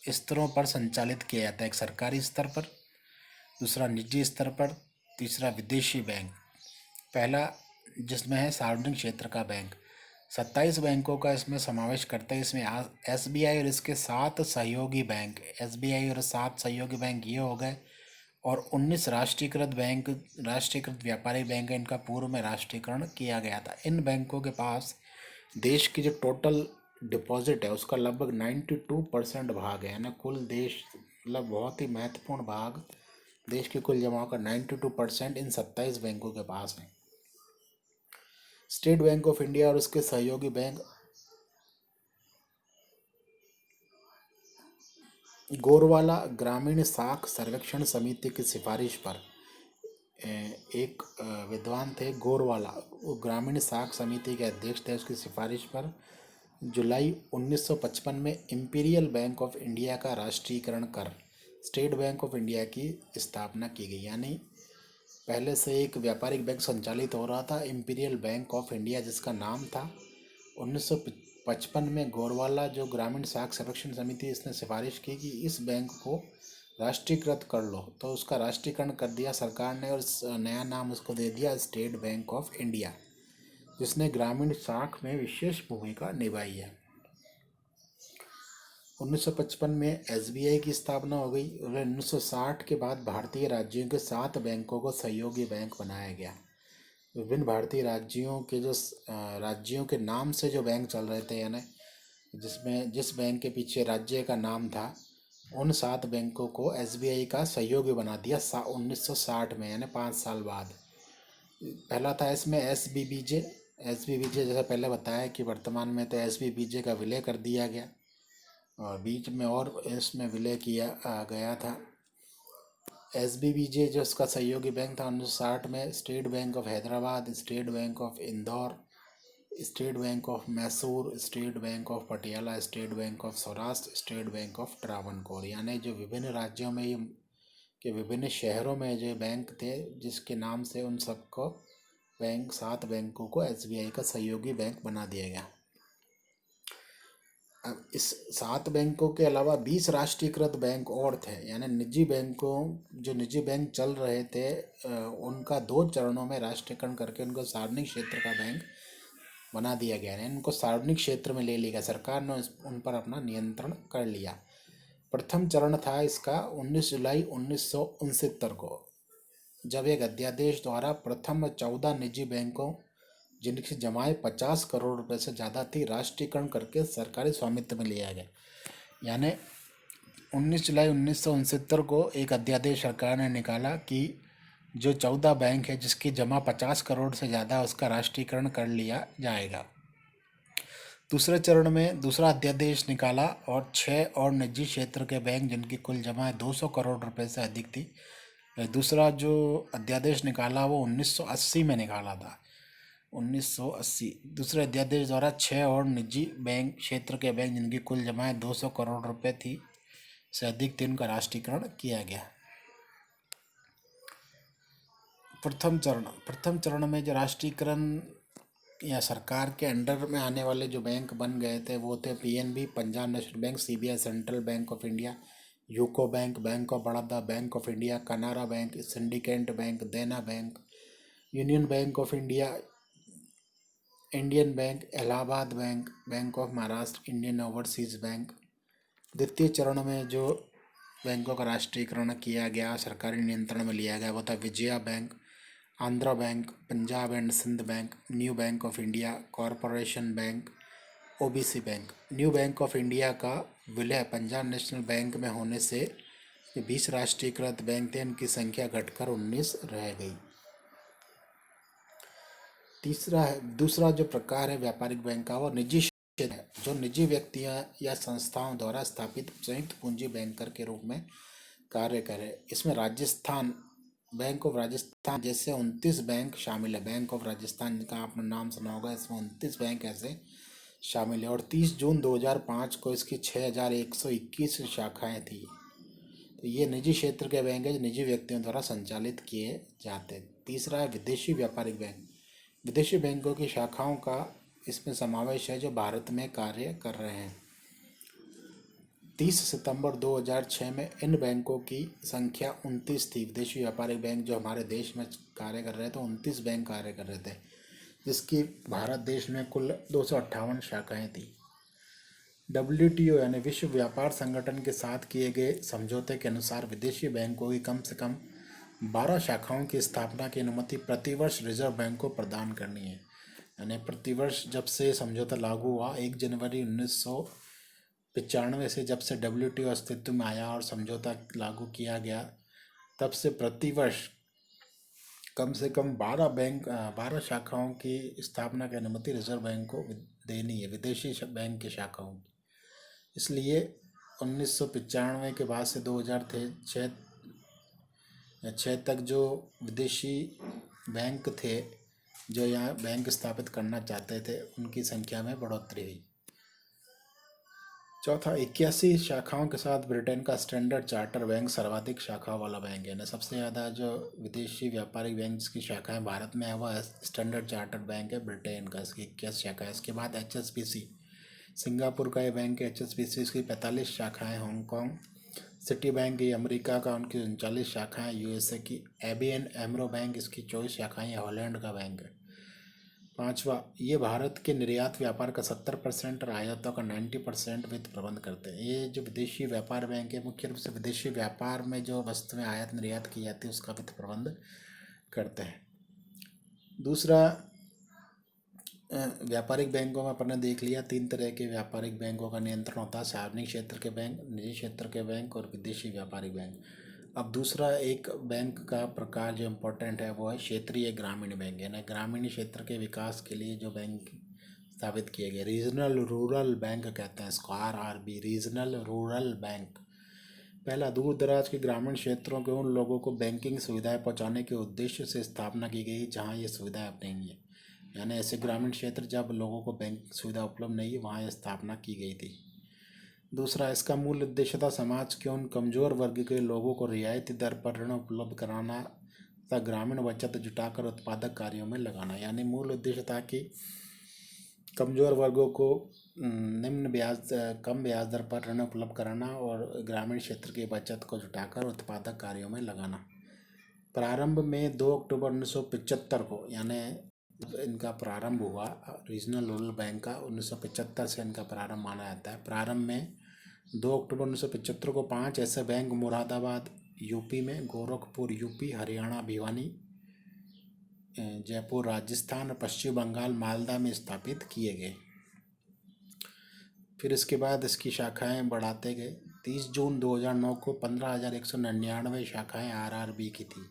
स्तरों पर संचालित किया जाता है। एक सरकारी स्तर पर, दूसरा निजी स्तर पर, तीसरा विदेशी बैंक। पहला जिसमें है सार्वजनिक क्षेत्र का बैंक, 27 बैंकों का इसमें समावेश करते हैं। इसमें SBI और इसके 7 सहयोगी बैंक, SBI और 7 सहयोगी बैंक ये हो गए, और 19 राष्ट्रीयकृत व्यापारिक बैंक है, इनका पूर्व में राष्ट्रीयकरण किया गया था। इन बैंकों के पास देश की जो टोटल डिपॉजिट है उसका लगभग 92% भाग है, यानी कुल देश मतलब बहुत ही महत्वपूर्ण भाग देश के कुल जमाओं का 92% इन 27 बैंकों के पास है। स्टेट बैंक ऑफ इंडिया और उसके सहयोगी बैंक गोरवाला ग्रामीण साख सर्वेक्षण समिति की सिफारिश पर एक विद्वान थे गोरवाला, वो ग्रामीण साख समिति के अध्यक्ष थे। उसकी सिफारिश पर जुलाई 1955 में इंपीरियल बैंक ऑफ इंडिया का राष्ट्रीयकरण कर स्टेट बैंक ऑफ इंडिया की स्थापना की गई। यानी पहले से एक व्यापारिक बैंक संचालित हो रहा था, इंपीरियल बैंक ऑफ इंडिया, जिसका नाम था। 1955 में गोरवाला जो ग्रामीण साख सर्वेक्षण समिति, इसने सिफारिश की कि इस बैंक को राष्ट्रीयकृत कर लो, तो उसका राष्ट्रीयकरण कर दिया सरकार ने और नया नाम उसको दे दिया स्टेट बैंक ऑफ इंडिया, जिसने ग्रामीण साख में विशेष भूमिका निभाई है। 1955 में एसबीआई की स्थापना हो गई और 1960 के बाद भारतीय राज्यों के 7 बैंकों को सहयोगी बैंक बनाया गया। विभिन्न भारतीय राज्यों के राज्यों के नाम से जो बैंक चल रहे थे, यानी जिस बैंक के पीछे राज्य का नाम था, उन 7 बैंकों को एसबीआई का सहयोगी बना दिया 1960 में, यानी 5 साल बाद। पहला था इसमें एसबीबीजे जैसा पहले बताया कि वर्तमान में तो एसबीबीजे का विलय कर दिया गया और बीच में और इसमें विलय किया गया था। एसबीबीजे जो उसका सहयोगी बैंक था 1960 में state bank of Hyderabad, state bank of Indore, state bank of Mysore, state bank of Patiala, state bank of Saurashtra, state bank of Travancore, यानी जो विभिन्न राज्यों में के विभिन्न शहरों में जो बैंक थे, जिसके नाम से उन सबको 7 बैंकों को एसबीआई का सहयोगी बैंक बना दिया गया। अब इस 7 बैंकों के अलावा 20 राष्ट्रीयकृत बैंक और थे, यानी निजी बैंक चल रहे थे, उनका 2 चरणों में राष्ट्रीयकरण करके उनको सार्वजनिक क्षेत्र का बैंक बना दिया गया है। इनको सार्वजनिक क्षेत्र में ले लिया गया, सरकार ने उन पर अपना नियंत्रण कर लिया। प्रथम चरण था इसका 19 जुलाई 1969 को, जब एक अध्यादेश द्वारा प्रथम 14 निजी बैंकों जिनकी जमाएं 50 करोड़ रुपए से ज़्यादा थी, राष्ट्रीयकरण करके सरकारी स्वामित्व में लिया गया। यानी 19 जुलाई 1969 को एक अध्यादेश सरकार ने निकाला कि जो 14 बैंक है जिसकी जमा 50 करोड़ से ज़्यादा, उसका राष्ट्रीयकरण कर लिया जाएगा। दूसरे चरण में दूसरा अध्यादेश निकाला और 6 और निजी क्षेत्र के बैंक जिनकी कुल जमा 200 करोड़ रुपए से अधिक थी, दूसरा जो अध्यादेश निकाला वो 1980 में निकाला था। 1980 दूसरे अध्यादेश द्वारा 6 और निजी बैंक क्षेत्र के बैंक जिनकी कुल जमा 200 करोड़ रुपए थी से अधिक थी, उनका राष्ट्रीयकरण किया गया। प्रथम चरण में जो राष्ट्रीयकरण या सरकार के अंडर में आने वाले जो बैंक बन गए थे वो थे PNB, Punjab national bank, CBI central bank of India, UCO bank, bank of Baroda, bank of India, Canara bank, syndicate bank, Dena bank, union bank of India, Indian bank, Allahabad bank, bank of Maharashtra, Indian overseas bank. द्वितीय चरण में जो बैंकों का राष्ट्रीयकरण किया गया, सरकारी नियंत्रण में लिया गया, वो था Vijaya bank, Andhra bank, Punjab and Sindh bank, new bank of India, corporation bank, OBC bank. New bank of India का विलय पंजाब नेशनल बैंक में होने से 20 राष्ट्रीयकृत बैंक थे, इनकी संख्या घटकर 19 रह गई। दूसरा जो प्रकार है व्यापारिक बैंक का, वो निजी क्षेत्र है, जो निजी व्यक्तियों या संस्थाओं द्वारा स्थापित संयुक्त पूंजी बैंकर के रूप में कार्य करे। इसमें राजस्थान बैंक ऑफ राजस्थान जैसे 29 बैंक शामिल है। बैंक ऑफ राजस्थान का आपने नाम सुना होगा, इसमें 29 बैंक ऐसे शामिल है और 30 जून 2005 को इसकी 6121 शाखाएं थी। तो ये निजी क्षेत्र के बैंक है जो निजी व्यक्तियों द्वारा संचालित किए जाते हैं। तीसरा है विदेशी व्यापारिक बैंक। विदेशी बैंकों की शाखाओं का इसमें समावेश है जो भारत में कार्य कर रहे हैं। 30 सितंबर 2006 में इन बैंकों की संख्या 29 थी। विदेशी व्यापारिक बैंक जो हमारे देश में कार्य कर रहे थे, 29 बैंक कार्य कर रहे थे, जिसकी भारत देश में कुल 258 शाखाएं थी। WTO यानी विश्व व्यापार संगठन के साथ किए गए समझौते के अनुसार विदेशी बैंकों की कम से कम 12 शाखाओं की स्थापना की अनुमति प्रतिवर्ष रिजर्व बैंक को प्रदान करनी है। यानी प्रतिवर्ष जब से समझौता लागू हुआ 1 जनवरी 95 से जब से WTO अस्तित्व में आया और समझौता लागू किया गया, तब से प्रतिवर्ष कम से कम 12 शाखाओं की स्थापना की अनुमति रिजर्व बैंक को देनी है, विदेशी बैंक की शाखाओं की। इसलिए 1995 के बाद से 2006 तक जो विदेशी बैंक थे जो यहाँ बैंक स्थापित करना चाहते थे, उनकी संख्या में बढ़ोतरी हुई। चौथा, 81 शाखाओं के साथ ब्रिटेन का स्टैंडर्ड चार्टर बैंक सर्वाधिक शाखाओं वाला बैंक है ना। सबसे ज़्यादा जो विदेशी व्यापारिक बैंक जिसकी शाखाएं भारत में है वह स्टैंडर्ड चार्टर बैंक है ब्रिटेन का, इसकी 21 शाखा है। इसके बाद HSBC सिंगापुर का ये बैंक है, HSBC इसकी 45 शाखाएँ। हांगकॉन्ग सिटी बैंक ये अमेरिका का, उनकी 39 शाखाएँ। USA की ABN AMRO बैंक इसकी 24 शाखाएँ, हॉलैंड का बैंक है। पांचवा, ये भारत के निर्यात व्यापार का 70% और आयातों का 90% वित्त प्रबंध करते हैं। ये जो विदेशी व्यापार बैंक है मुख्य रूप से विदेशी व्यापार में जो वस्तुएं आयात निर्यात की जाती है उसका वित्त प्रबंध करते हैं। दूसरा, व्यापारिक बैंकों में अपन ने देख लिया 3 तरह के व्यापारिक बैंकों का नियंत्रण होता है, सार्वजनिक क्षेत्र के बैंक, निजी क्षेत्र के बैंक और विदेशी व्यापारिक बैंक। अब दूसरा एक बैंक का प्रकार जो इम्पोर्टेंट है वो है क्षेत्रीय ग्रामीण बैंक, यानी ग्रामीण क्षेत्र के विकास के लिए जो बैंक स्थापित किए गए। रीजनल रूरल बैंक कहते हैं इसको, RRB, रीजनल रूरल बैंक। पहला, दूर दराज के ग्रामीण क्षेत्रों के उन लोगों को बैंकिंग सुविधाएं पहुंचाने के उद्देश्य से स्थापना की गई जहां ये सुविधाएं अब नहीं है, यानी ऐसे ग्रामीण क्षेत्र जब लोगों को बैंक सुविधा उपलब्ध नहीं है वहाँ यह स्थापना की गई थी। दूसरा, इसका मूल उद्देश्य था समाज के उन कमज़ोर वर्ग के लोगों को रियायती दर पर ऋण उपलब्ध कराना तथा ग्रामीण बचत जुटाकर उत्पादक कार्यों में लगाना। यानी मूल उद्देश्य था कि कमज़ोर वर्गों को कम ब्याज दर पर ऋण उपलब्ध कराना और ग्रामीण क्षेत्र की बचत को जुटाकर उत्पादक कार्यों में लगाना। प्रारंभ में 2 अक्टूबर 1975 को, यानी इनका प्रारंभ हुआ रीजनल रूरल बैंक का 1975 से इनका प्रारंभ माना जाता है। प्रारंभ में 2 अक्टूबर 1975 को 5 ऐसे बैंक मुरादाबाद यूपी में, गोरखपुर यूपी, हरियाणा भिवानी, जयपुर राजस्थान और पश्चिम बंगाल मालदा में स्थापित किए गए। फिर इसके बाद इसकी शाखाएं बढ़ाते गए। 30 जून 2009 को 15,199 शाखाएं RRB की थी,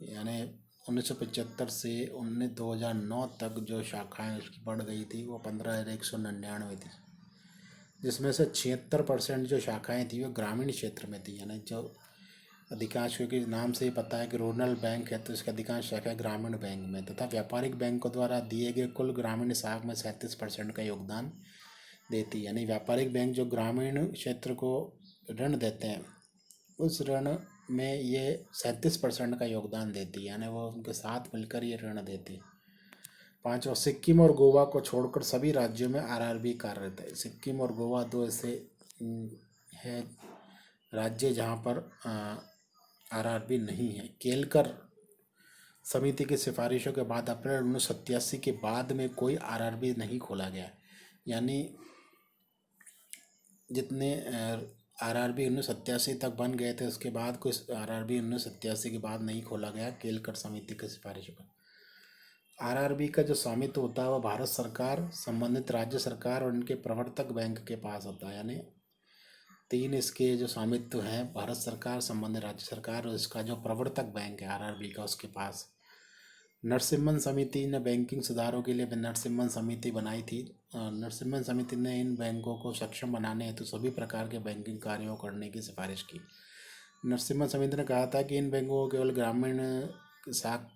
यानी 1975 से 2009 तक जो शाखाएं उसकी बढ़ गई थी वो 15,199 थी, जिसमें से 76% जो शाखाएं थी वो ग्रामीण क्षेत्र में थी। यानी जो अधिकांश, क्योंकि नाम से ही पता है कि रूरल बैंक है तो इसके अधिकांश शाखा ग्रामीण बैंक में, तथा व्यापारिक बैंकों द्वारा दिए गए कुल ग्रामीण साख में 37% का योगदान देती। यानी व्यापारिक बैंक जो ग्रामीण क्षेत्र को ऋण देते हैं उस ऋण में ये 37% का योगदान देती है, यानी वो उनके साथ मिलकर ये ऋण देती है। पांचवा, सिक्किम और गोवा को छोड़कर सभी राज्यों में RRB कार्यरत है। सिक्किम और गोवा 2 ऐसे है राज्य जहाँ पर RRB नहीं है। केलकर समिति की सिफारिशों के बाद अप्रैल 1987 के बाद में कोई RRB नहीं खोला गया, यानी जितने RRB 1987 तक बन गए थे उसके बाद कोई RRB 1987 के बाद नहीं खोला गया केलकर समिति की सिफारिश पर। RRB का जो स्वामित्व होता है वह भारत सरकार, संबंधित राज्य सरकार और इनके प्रवर्तक बैंक के पास होता है। यानी 3 इसके जो स्वामित्व हैं, भारत सरकार, संबंधित राज्य सरकार और इसका जो प्रवर्तक बैंक है RRB का उसके पास। नरसिम्हन समिति ने बैंकिंग सुधारों के लिए नरसिम्हन समिति बनाई थी। नरसिम्हन समिति ने इन बैंकों को सक्षम बनाने हेतु सभी प्रकार के बैंकिंग कार्यों करने की सिफारिश की। नरसिम्हन समिति ने कहा था कि इन बैंकों को केवल ग्रामीण साख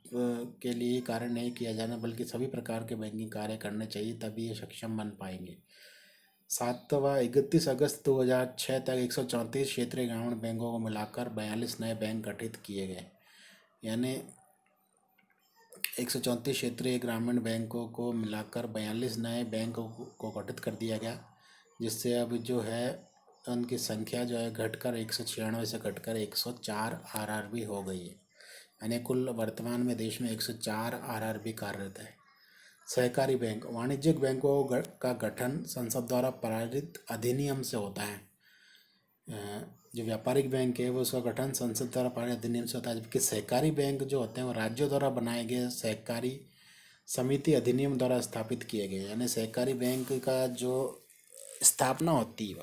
के लिए कार्य नहीं किया जाना बल्कि सभी प्रकार के बैंकिंग कार्य करने चाहिए, तभी ये सक्षम बन पाएंगे। 7वां, 31 अगस्त 2006 तक 134 क्षेत्रीय ग्रामीण बैंकों को मिलाकर 42 नए बैंक गठित किए गए। यानी 134 क्षेत्रीय ग्रामीण बैंकों को मिलाकर 42 नए बैंकों को गठित कर दिया गया, जिससे अब जो है उनकी संख्या जो है घटकर 196 से घटकर 104 RRB हो गई है। यानी कुल वर्तमान में देश में 104 RRB कार्यरत है। सहकारी बैंक, वाणिज्यिक बैंकों का गठन संसद द्वारा पारित अधिनियम से होता है। जो व्यापारिक बैंक है वो उसका गठन संसद द्वारा पारित अधिनियम से होता है, जबकि सहकारी बैंक जो होते हैं वो राज्यों द्वारा बनाए गए सहकारी समिति अधिनियम द्वारा स्थापित किए गए। यानी सहकारी बैंक का जो स्थापना होती है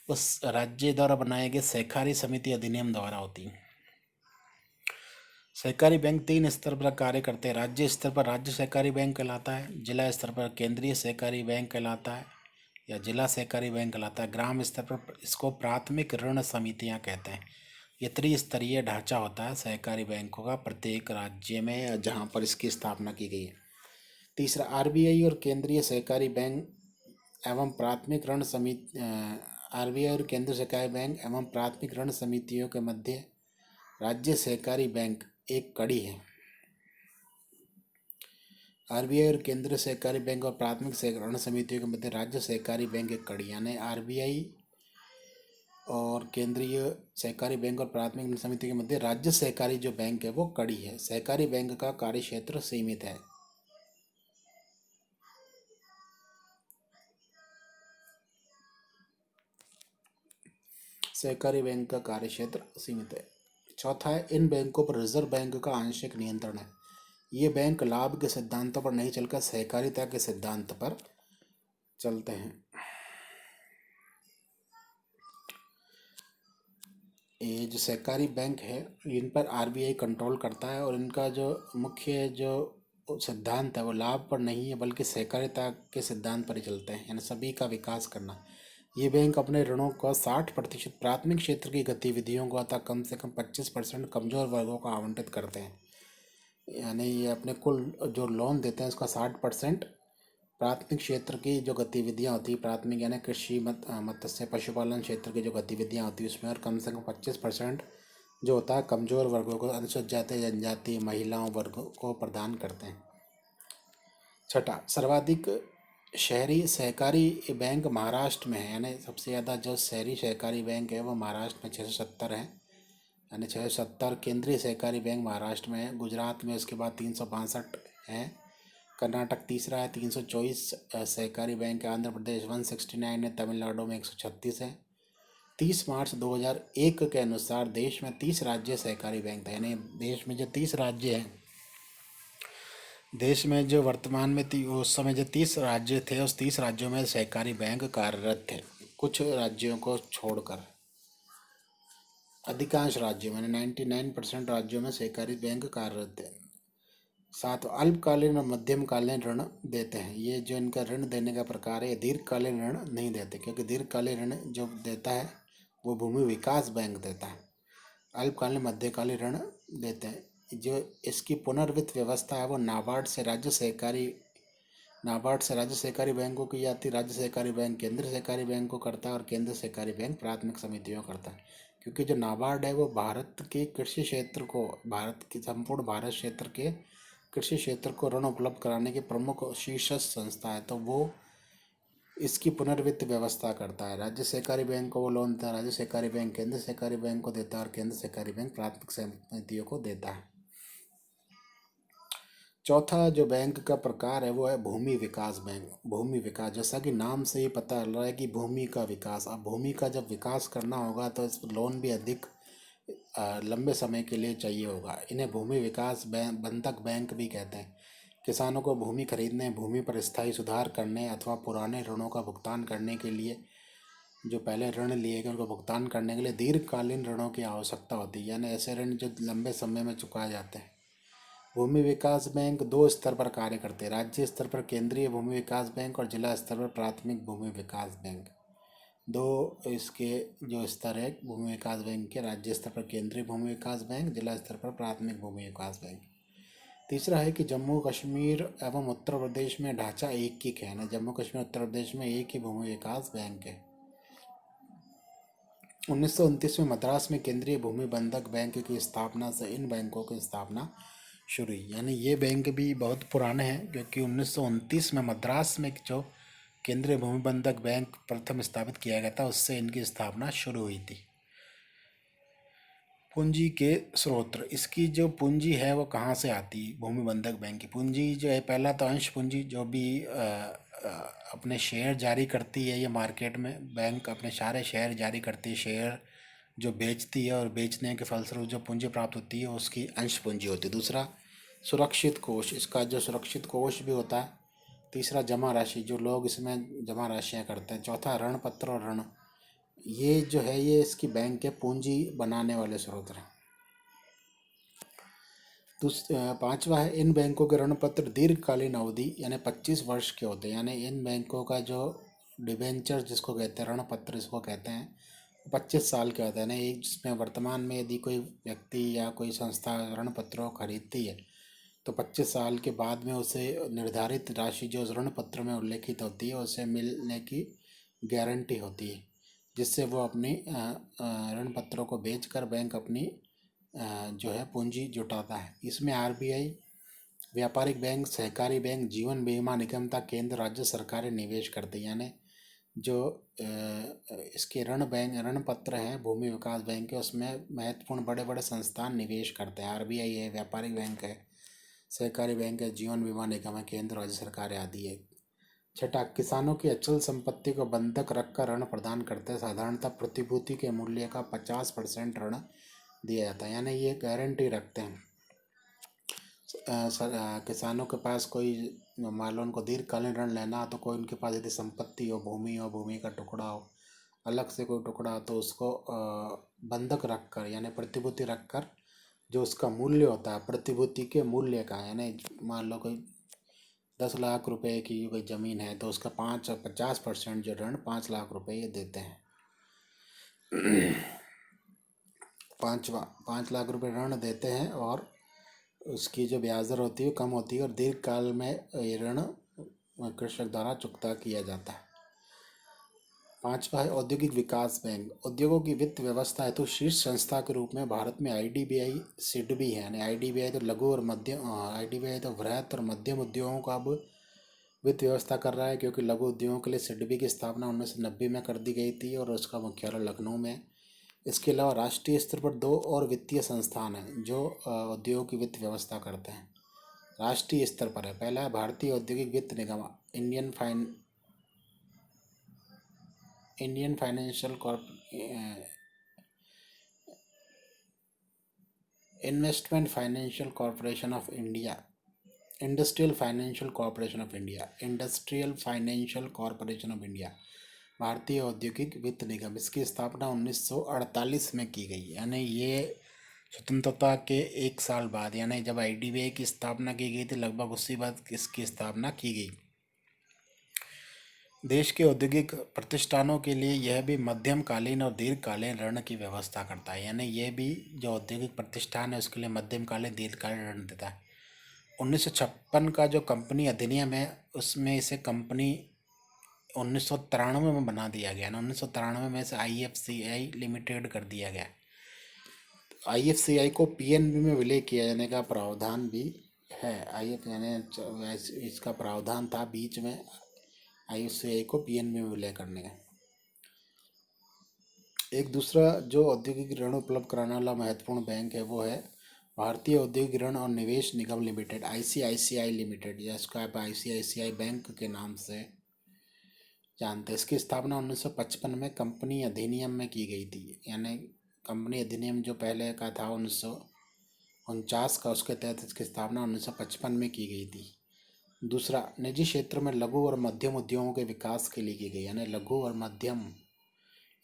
उस राज्य द्वारा बनाए गए सहकारी समिति अधिनियम द्वारा होती है। सहकारी बैंक 3 स्तर पर कार्य करते हैं। राज्य स्तर पर राज्य सहकारी बैंक कहलाता है, जिला स्तर पर केंद्रीय सहकारी बैंक कहलाता है या जिला सहकारी बैंक कहलाता है, ग्राम स्तर पर इसको प्राथमिक ऋण समितियां कहते हैं। ये त्रिस्तरीय ढांचा होता है सहकारी बैंकों का प्रत्येक राज्य में जहां पर इसकी स्थापना की गई है। तीसरा, आरबीआई और केंद्रीय सहकारी बैंक एवं प्राथमिक ऋण समिति आरबीआई और केंद्रीय सहकारी बैंक एवं प्राथमिक ऋण समितियों के मध्य राज्य सहकारी बैंक एक कड़ी है। आरबीआई और केंद्रीय सहकारी बैंक और प्राथमिक ऋण समितियों के मध्य राज्य सहकारी बैंक एक कड़ी, यानी आरबीआई और केंद्रीय सहकारी बैंक और प्राथमिक ऋण समिति के मध्य राज्य सहकारी जो बैंक है वो कड़ी है। सहकारी बैंक का कार्य क्षेत्र सीमित है। सहकारी बैंक का कार्य क्षेत्र सीमित है। चौथा है, इन बैंकों पर रिजर्व बैंक का आंशिक नियंत्रण है। ये बैंक लाभ के सिद्धांतों पर नहीं चलकर सहकारिता के सिद्धांत पर चलते हैं। ये जो सहकारी बैंक है इन पर आरबीआई कंट्रोल करता है और इनका जो मुख्य जो सिद्धांत है वो लाभ पर नहीं है बल्कि सहकारिता के सिद्धांत पर ही चलते हैं, यानी सभी का विकास करना। ये बैंक अपने ऋणों का 60% प्राथमिक क्षेत्र की गतिविधियों को अतः कम से कम 25% कमजोर वर्गों को आवंटित करते हैं। यानी ये अपने कुल जो लोन देते हैं उसका 60% प्राथमिक क्षेत्र की जो गतिविधियां होती है, प्राथमिक यानी कृषि मत्स्य पशुपालन क्षेत्र की जो गतिविधियां होती है उसमें, और कम से कम 25% जो होता है कमजोर वर्गों को, अनुसूचित जाति जनजाति महिलाओं वर्ग को प्रदान करते हैं। छठा, सर्वाधिक शहरी सहकारी बैंक महाराष्ट्र में है, यानी सबसे ज़्यादा जो शहरी सहकारी बैंक है वो महाराष्ट्र में 670 है, यानी 670 केंद्रीय सहकारी बैंक महाराष्ट्र में है। गुजरात में उसके बाद 362 है, कर्नाटक तीसरा है 324 सहकारी बैंक है, आंध्र प्रदेश 169 है, तमिलनाडु में 136 है। 30 मार्च 2001 के अनुसार देश में 30 राज्य सहकारी बैंक थे, यानी देश में जो 30 राज्य हैं, देश में जो वर्तमान में उस समय जो 30 राज्य थे उस 30 राज्यों में सहकारी बैंक कार्यरत थे, कुछ राज्यों को छोड़कर। अधिकांश राज्यों में 99% राज्यों में सहकारी बैंक कार्यरत थे। साथ अल्पकालीन और मध्यमकालीन ऋण देते हैं। ये जो इनका ऋण देने का प्रकार है, दीर्घकालीन ऋण नहीं देते क्योंकि दीर्घकालीन ऋण जो देता है वो भूमि विकास बैंक देता है। अल्पकालीन मध्यकालीन ऋण देते हैं। जो इसकी पुनर्वित्त व्यवस्था है वो नाबार्ड से राज्य सहकारी बैंकों की जाती है। राज्य सहकारी बैंक केंद्र सहकारी बैंक को करता है और केंद्र सहकारी बैंक प्राथमिक समितियों को करता है। क्योंकि जो नाबार्ड है वो भारत के कृषि क्षेत्र को, भारत की संपूर्ण भारत क्षेत्र के कृषि क्षेत्र को ऋण उपलब्ध कराने की प्रमुख शीर्षस्थ संस्था है, तो वो इसकी पुनर्वित्त व्यवस्था करता है। राज्य सहकारी बैंक को वो लोन देता है, राज्य सहकारी बैंक केंद्र सहकारी बैंक को देता है और केंद्र सहकारी बैंक प्राथमिक समितियों को देता है। चौथा जो बैंक का प्रकार है वो है भूमि विकास बैंक। भूमि विकास, जैसा कि नाम से ही पता चल रहा है कि भूमि का विकास। अब भूमि का जब विकास करना होगा तो इस लोन भी अधिक लंबे समय के लिए चाहिए होगा। इन्हें भूमि विकास बैंक बंधक बैंक भी कहते हैं। किसानों को भूमि खरीदने, भूमि पर स्थायी सुधार करने अथवा पुराने ऋणों का भुगतान करने के लिए, जो पहले ऋण लिए गए उनको भुगतान करने के लिए दीर्घकालीन ऋणों की आवश्यकता होती है, यानी ऐसे ऋण जो लंबे समय में चुकाए जाते हैं। भूमि विकास बैंक 2 स्तर पर कार्य करते हैं। राज्य स्तर पर केंद्रीय भूमि विकास बैंक और जिला स्तर पर प्राथमिक भूमि विकास बैंक। 2 इसके जो स्तर है भूमि विकास बैंक के, राज्य स्तर पर केंद्रीय भूमि विकास बैंक, जिला स्तर पर प्राथमिक भूमि विकास बैंक। तीसरा है कि जम्मू कश्मीर एवं उत्तर प्रदेश में ढांचा एक ही है ना, जम्मू कश्मीर उत्तर प्रदेश में एक ही भूमि विकास बैंक है। 1929 में मद्रास में केंद्रीय भूमि बंधक बैंक की स्थापना से इन बैंकों की स्थापना शुरू हुई। यानी ये बैंक भी बहुत पुराने हैं क्योंकि 1929 में मद्रास में जो केंद्रीय भूमि बंधक बैंक प्रथम स्थापित किया गया था उससे इनकी स्थापना शुरू हुई थी। पूंजी के स्रोत, इसकी जो पूंजी है वो कहाँ से आती है? भूमि बंधक बैंक की पूंजी जो है, पहला तो अंश पूंजी जो भी अपने शेयर जारी करती है, ये मार्केट में बैंक अपने सारे शेयर जारी करती है, शेयर जो बेचती है और बेचने के फलस्वरूप जो पूंजी प्राप्त होती है उसकी अंश पूंजी होती है। दूसरा सुरक्षित कोष, इसका जो सुरक्षित कोष भी होता है। तीसरा जमा राशि, जो लोग इसमें जमा राशियाँ करते हैं। चौथा ऋण पत्र और ऋण, ये जो है ये इसकी बैंक के पूंजी बनाने वाले स्रोत हैं। पांचवा है, इन बैंकों के ऋण पत्र दीर्घकालीन अवधि यानी 25 वर्ष के होते हैं। यानी इन बैंकों का जो डिबेंचर जिसको कहते हैं, ऋण पत्र इसको कहते हैं, 25 साल के होते हैं ना। एक जिसमें वर्तमान में यदि कोई व्यक्ति या कोई संस्था ऋण पत्रों को खरीदती है तो 25 साल के बाद में उसे निर्धारित राशि जो ऋण पत्र में उल्लेखित होती है उसे मिलने की गारंटी होती है, जिससे वो अपनी ऋण पत्रों को बेचकर बैंक अपनी जो है पूंजी जुटाता है। इसमें आरबीआई, व्यापारिक बैंक, सहकारी बैंक, जीवन बीमा निगम तथा केंद्र राज्य सरकारें निवेश करती हैं। यानी जो इसके ऋण पत्र हैं भूमि विकास बैंक के, उसमें महत्वपूर्ण बड़े बड़े संस्थान निवेश करते हैं। आरबीआई है, व्यापारिक बैंक है, सहकारी बैंक है, जीवन बीमा निगम है, केंद्र राज्य सरकारें आदि है। छठा, किसानों की अचल संपत्ति को बंधक रखकर ऋण प्रदान करते हैं। साधारणतः प्रतिभूति के मूल्य का 50% ऋण दिया जाता है। यानी ये गारंटी रखते हैं। किसानों के पास कोई मान लो उनको दीर्घकालीन ऋण लेना हो तो कोई उनके पास यदि संपत्ति हो, भूमि का टुकड़ा हो, अलग से कोई टुकड़ा हो, तो उसको बंधक रखकर यानी प्रतिभूति रखकर जो उसका मूल्य होता है प्रतिभूति के मूल्य का, यानी मान लो कोई 10 लाख रुपए की कोई ज़मीन है तो उसका 50% जो ऋण 5 लाख रुपए ये देते हैं। पाँचवा, 5 लाख रुपए ऋण देते हैं और उसकी जो ब्याज दर होती है कम होती है और दीर्घकाल में ये ऋण कृषक द्वारा चुकता किया जाता है। पांचवा है औद्योगिक विकास बैंक। उद्योगों की वित्त व्यवस्था हेतु शीर्ष संस्था के रूप में भारत में आईडीबीआई सिडबी है। यानी आईडीबीआई तो लघु और मध्यम, आईडीबीआई तो वृहत और मध्यम उद्योगों का अब वित्त व्यवस्था कर रहा है, क्योंकि लघु उद्योगों के लिए सिडबी की स्थापना 1990 में कर दी गई थी और उसका मुख्यालय लखनऊ में। इसके अलावा राष्ट्रीय स्तर पर 2 और वित्तीय संस्थान हैं जो उद्योग की वित्त व्यवस्था करते हैं। राष्ट्रीय स्तर पर है, पहला है भारतीय औद्योगिक वित्त निगम, Indian financial investment financial corporation of India, industrial financial corporation of India, भारतीय औद्योगिक वित्त निगम। इसकी स्थापना 1948 में की गई। यानी ये स्वतंत्रता के 1 साल बाद, यानी जब आईडीबीआई की स्थापना की गई थी लगभग उसी बाद इसकी स्थापना की गई। देश के औद्योगिक प्रतिष्ठानों के लिए यह भी मध्यमकालीन और दीर्घकालीन ऋण की व्यवस्था करता है। यानी ये भी जो औद्योगिक प्रतिष्ठान है उसके लिए मध्यमकालीन दीर्घकालीन ऋण देता है। 1956 का जो कंपनी अधिनियम है उसमें इसे कंपनी 1993 में बना दिया गया ना। 1993 में इसे आईएफसीआई लिमिटेड कर दिया गया। आईएफसीआई को पीएनबी में विलय किया जाने का प्रावधान भी है। यानी इसका प्रावधान था बीच में आईएफसीआई को पीएनबी में विलय करने का। एक दूसरा जो औद्योगिक ऋण उपलब्ध कराने वाला महत्वपूर्ण बैंक है वो है भारतीय औद्योगिक ऋण और निवेश निगम लिमिटेड, आईसीआईसीआई लिमिटेड, जिसको आप आईसीआईसीआई बैंक के नाम से जानते हैं। इसकी स्थापना 1955 में कंपनी अधिनियम में की गई थी। यानी कंपनी अधिनियम जो पहले का था 1949 का, उसके तहत इसकी स्थापना 1955 में की गई थी। दूसरा, निजी क्षेत्र में लघु और मध्यम उद्योगों के विकास के लिए की गई। यानी लघु और मध्यम,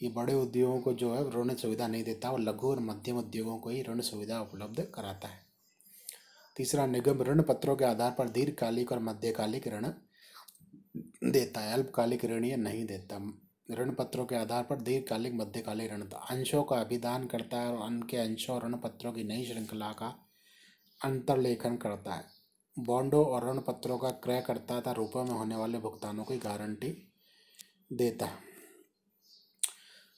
ये बड़े उद्योगों को जो है ऋण सुविधा नहीं देता और लघु और मध्यम उद्योगों को ही ऋण सुविधा उपलब्ध कराता है। तीसरा, निगम ऋण पत्रों के आधार पर दीर्घकालिक और मध्यकालिक ऋण देता है, अल्पकालिक ऋण ये नहीं देता। ऋण पत्रों के आधार पर दीर्घकालिक मध्यकालिक ऋण अंशों का अभिदान करता है और उनके अंशों और ऋण पत्रों की नई श्रृंखला का अंतर्लेखन करता है। बॉन्डों और ऋण पत्रों का क्रय करता था रूपों में होने वाले भुगतानों की गारंटी देता है।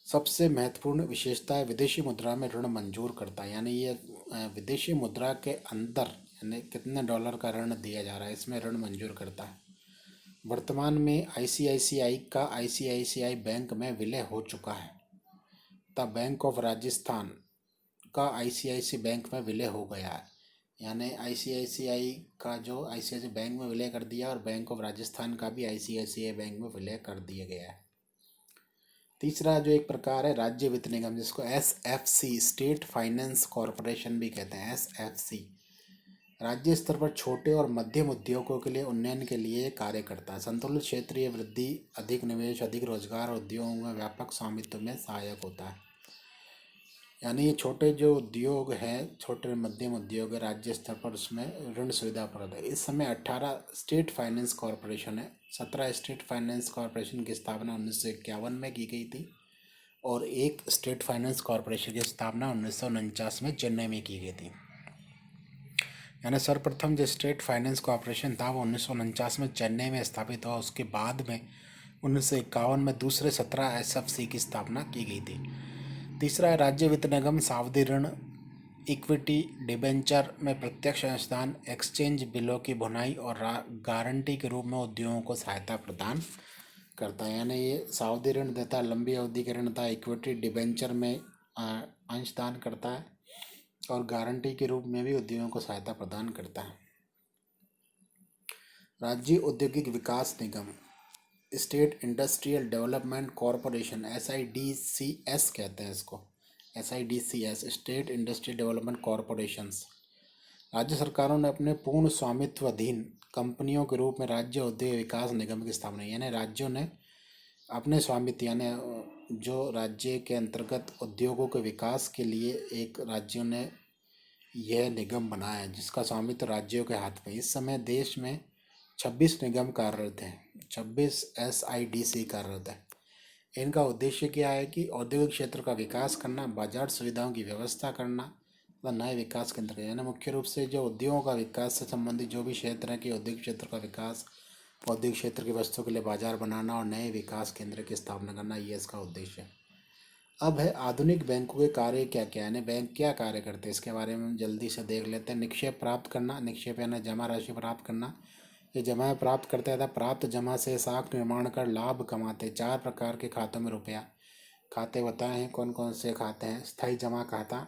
सबसे महत्वपूर्ण विशेषता है विदेशी मुद्रा में ऋण मंजूर करता है। यानी ये विदेशी मुद्रा के अंदर यानी कितने डॉलर का ऋण दिया जा रहा है इसमें ऋण मंजूर करता है। वर्तमान में आईसीआईसीआई का आईसीआईसीआई बैंक में विलय हो चुका है तथा बैंक ऑफ राजस्थान का आईसीआईसीआई बैंक में विलय हो गया है। यानी आईसीआईसीआई का जो आईसीआईसीआई बैंक में विलय कर दिया और बैंक ऑफ राजस्थान का भी आईसीआईसीआई बैंक में विलय कर दिया गया है। तीसरा जो एक प्रकार है राज्य वित्त निगम, जिसको एसएफसी, स्टेट फाइनेंस कॉरपोरेशन भी कहते हैं। एसएफसी राज्य स्तर पर छोटे और मध्यम उद्योगों के लिए उन्नयन के लिए कार्य करता है। संतुलित क्षेत्रीय वृद्धि, अधिक निवेश, अधिक रोजगार और उद्योगों में व्यापक स्वामित्व में सहायक होता है। यानी ये छोटे जो उद्योग हैं, छोटे मध्यम उद्योग है राज्य स्तर पर, उसमें ऋण सुविधा उपलब्ध है। इस समय 18 स्टेट फाइनेंस कॉरपोरेशन है। 17 स्टेट फाइनेंस कॉरपोरेशन की स्थापना 1951 में की गई थी और एक स्टेट फाइनेंस कॉरपोरेशन की स्थापना 1949 में चेन्नई में की गई थी। यानी सर्वप्रथम जो स्टेट फाइनेंस कॉरपोरेशन था वो 1949 में चेन्नई में स्थापित हुआ। उसके बाद में 1951 में दूसरे 17 SFC की स्थापना की गई थी। तीसरा है राज्य वित्त निगम सावधि ऋण, इक्विटी, डिबेंचर में प्रत्यक्ष अंशदान, एक्सचेंज बिलों की भुनाई और गारंटी के रूप में उद्योगों को सहायता प्रदान करता है। यानी ये सावधि ऋण देता है, लंबी अवधि के ऋण देता है, इक्विटी डिबेंचर में अंशदान करता है और गारंटी के रूप में भी उद्योगों को सहायता प्रदान करता है। राज्य औद्योगिक विकास निगम, state industrial development corporation, SIDCS कहते हैं इसको, SIDCS, state industrial development corporations. राज्य सरकारों ने अपने पूर्ण स्वामित्व अधीन कंपनियों के रूप में राज्य औद्योगिक विकास निगम की स्थापना, यानी राज्यों ने अपने स्वामित्व, यानी जो राज्य के अंतर्गत उद्योगों के विकास के लिए एक राज्यों ने यह निगम बनाया है जिसका स्वामित्व राज्यों के हाथ में। इस समय देश में 26 निगम कार्यरत हैं, 26 SIDC कार्यरत है। इनका उद्देश्य क्या है कि औद्योगिक क्षेत्र का विकास करना, बाजार सुविधाओं की व्यवस्था करना तथा नए विकास केंद्र, यानी मुख्य रूप से जो उद्योगों का विकास से संबंधित जो भी क्षेत्र है कि औद्योगिक क्षेत्र का विकास, औद्योगिक क्षेत्र की वस्तुओं के लिए बाजार बनाना और नए विकास केंद्र की स्थापना करना, ये इसका उद्देश्य है। अब है आधुनिक बैंकों के कार्य क्या क्या है, बैंक क्या कार्य करते हैं, इसके बारे में हम जल्दी से देख लेते हैं। निक्षेप प्राप्त करना, निक्षेप यानी जमा राशि प्राप्त करना। ये जमा प्राप्त करते हैं तथा प्राप्त जमा से साख निर्माण कर लाभ कमाते। 4 प्रकार के खातों में रुपया खाते बताए हैं, कौन कौन से खाते हैं। स्थायी जमा खाता,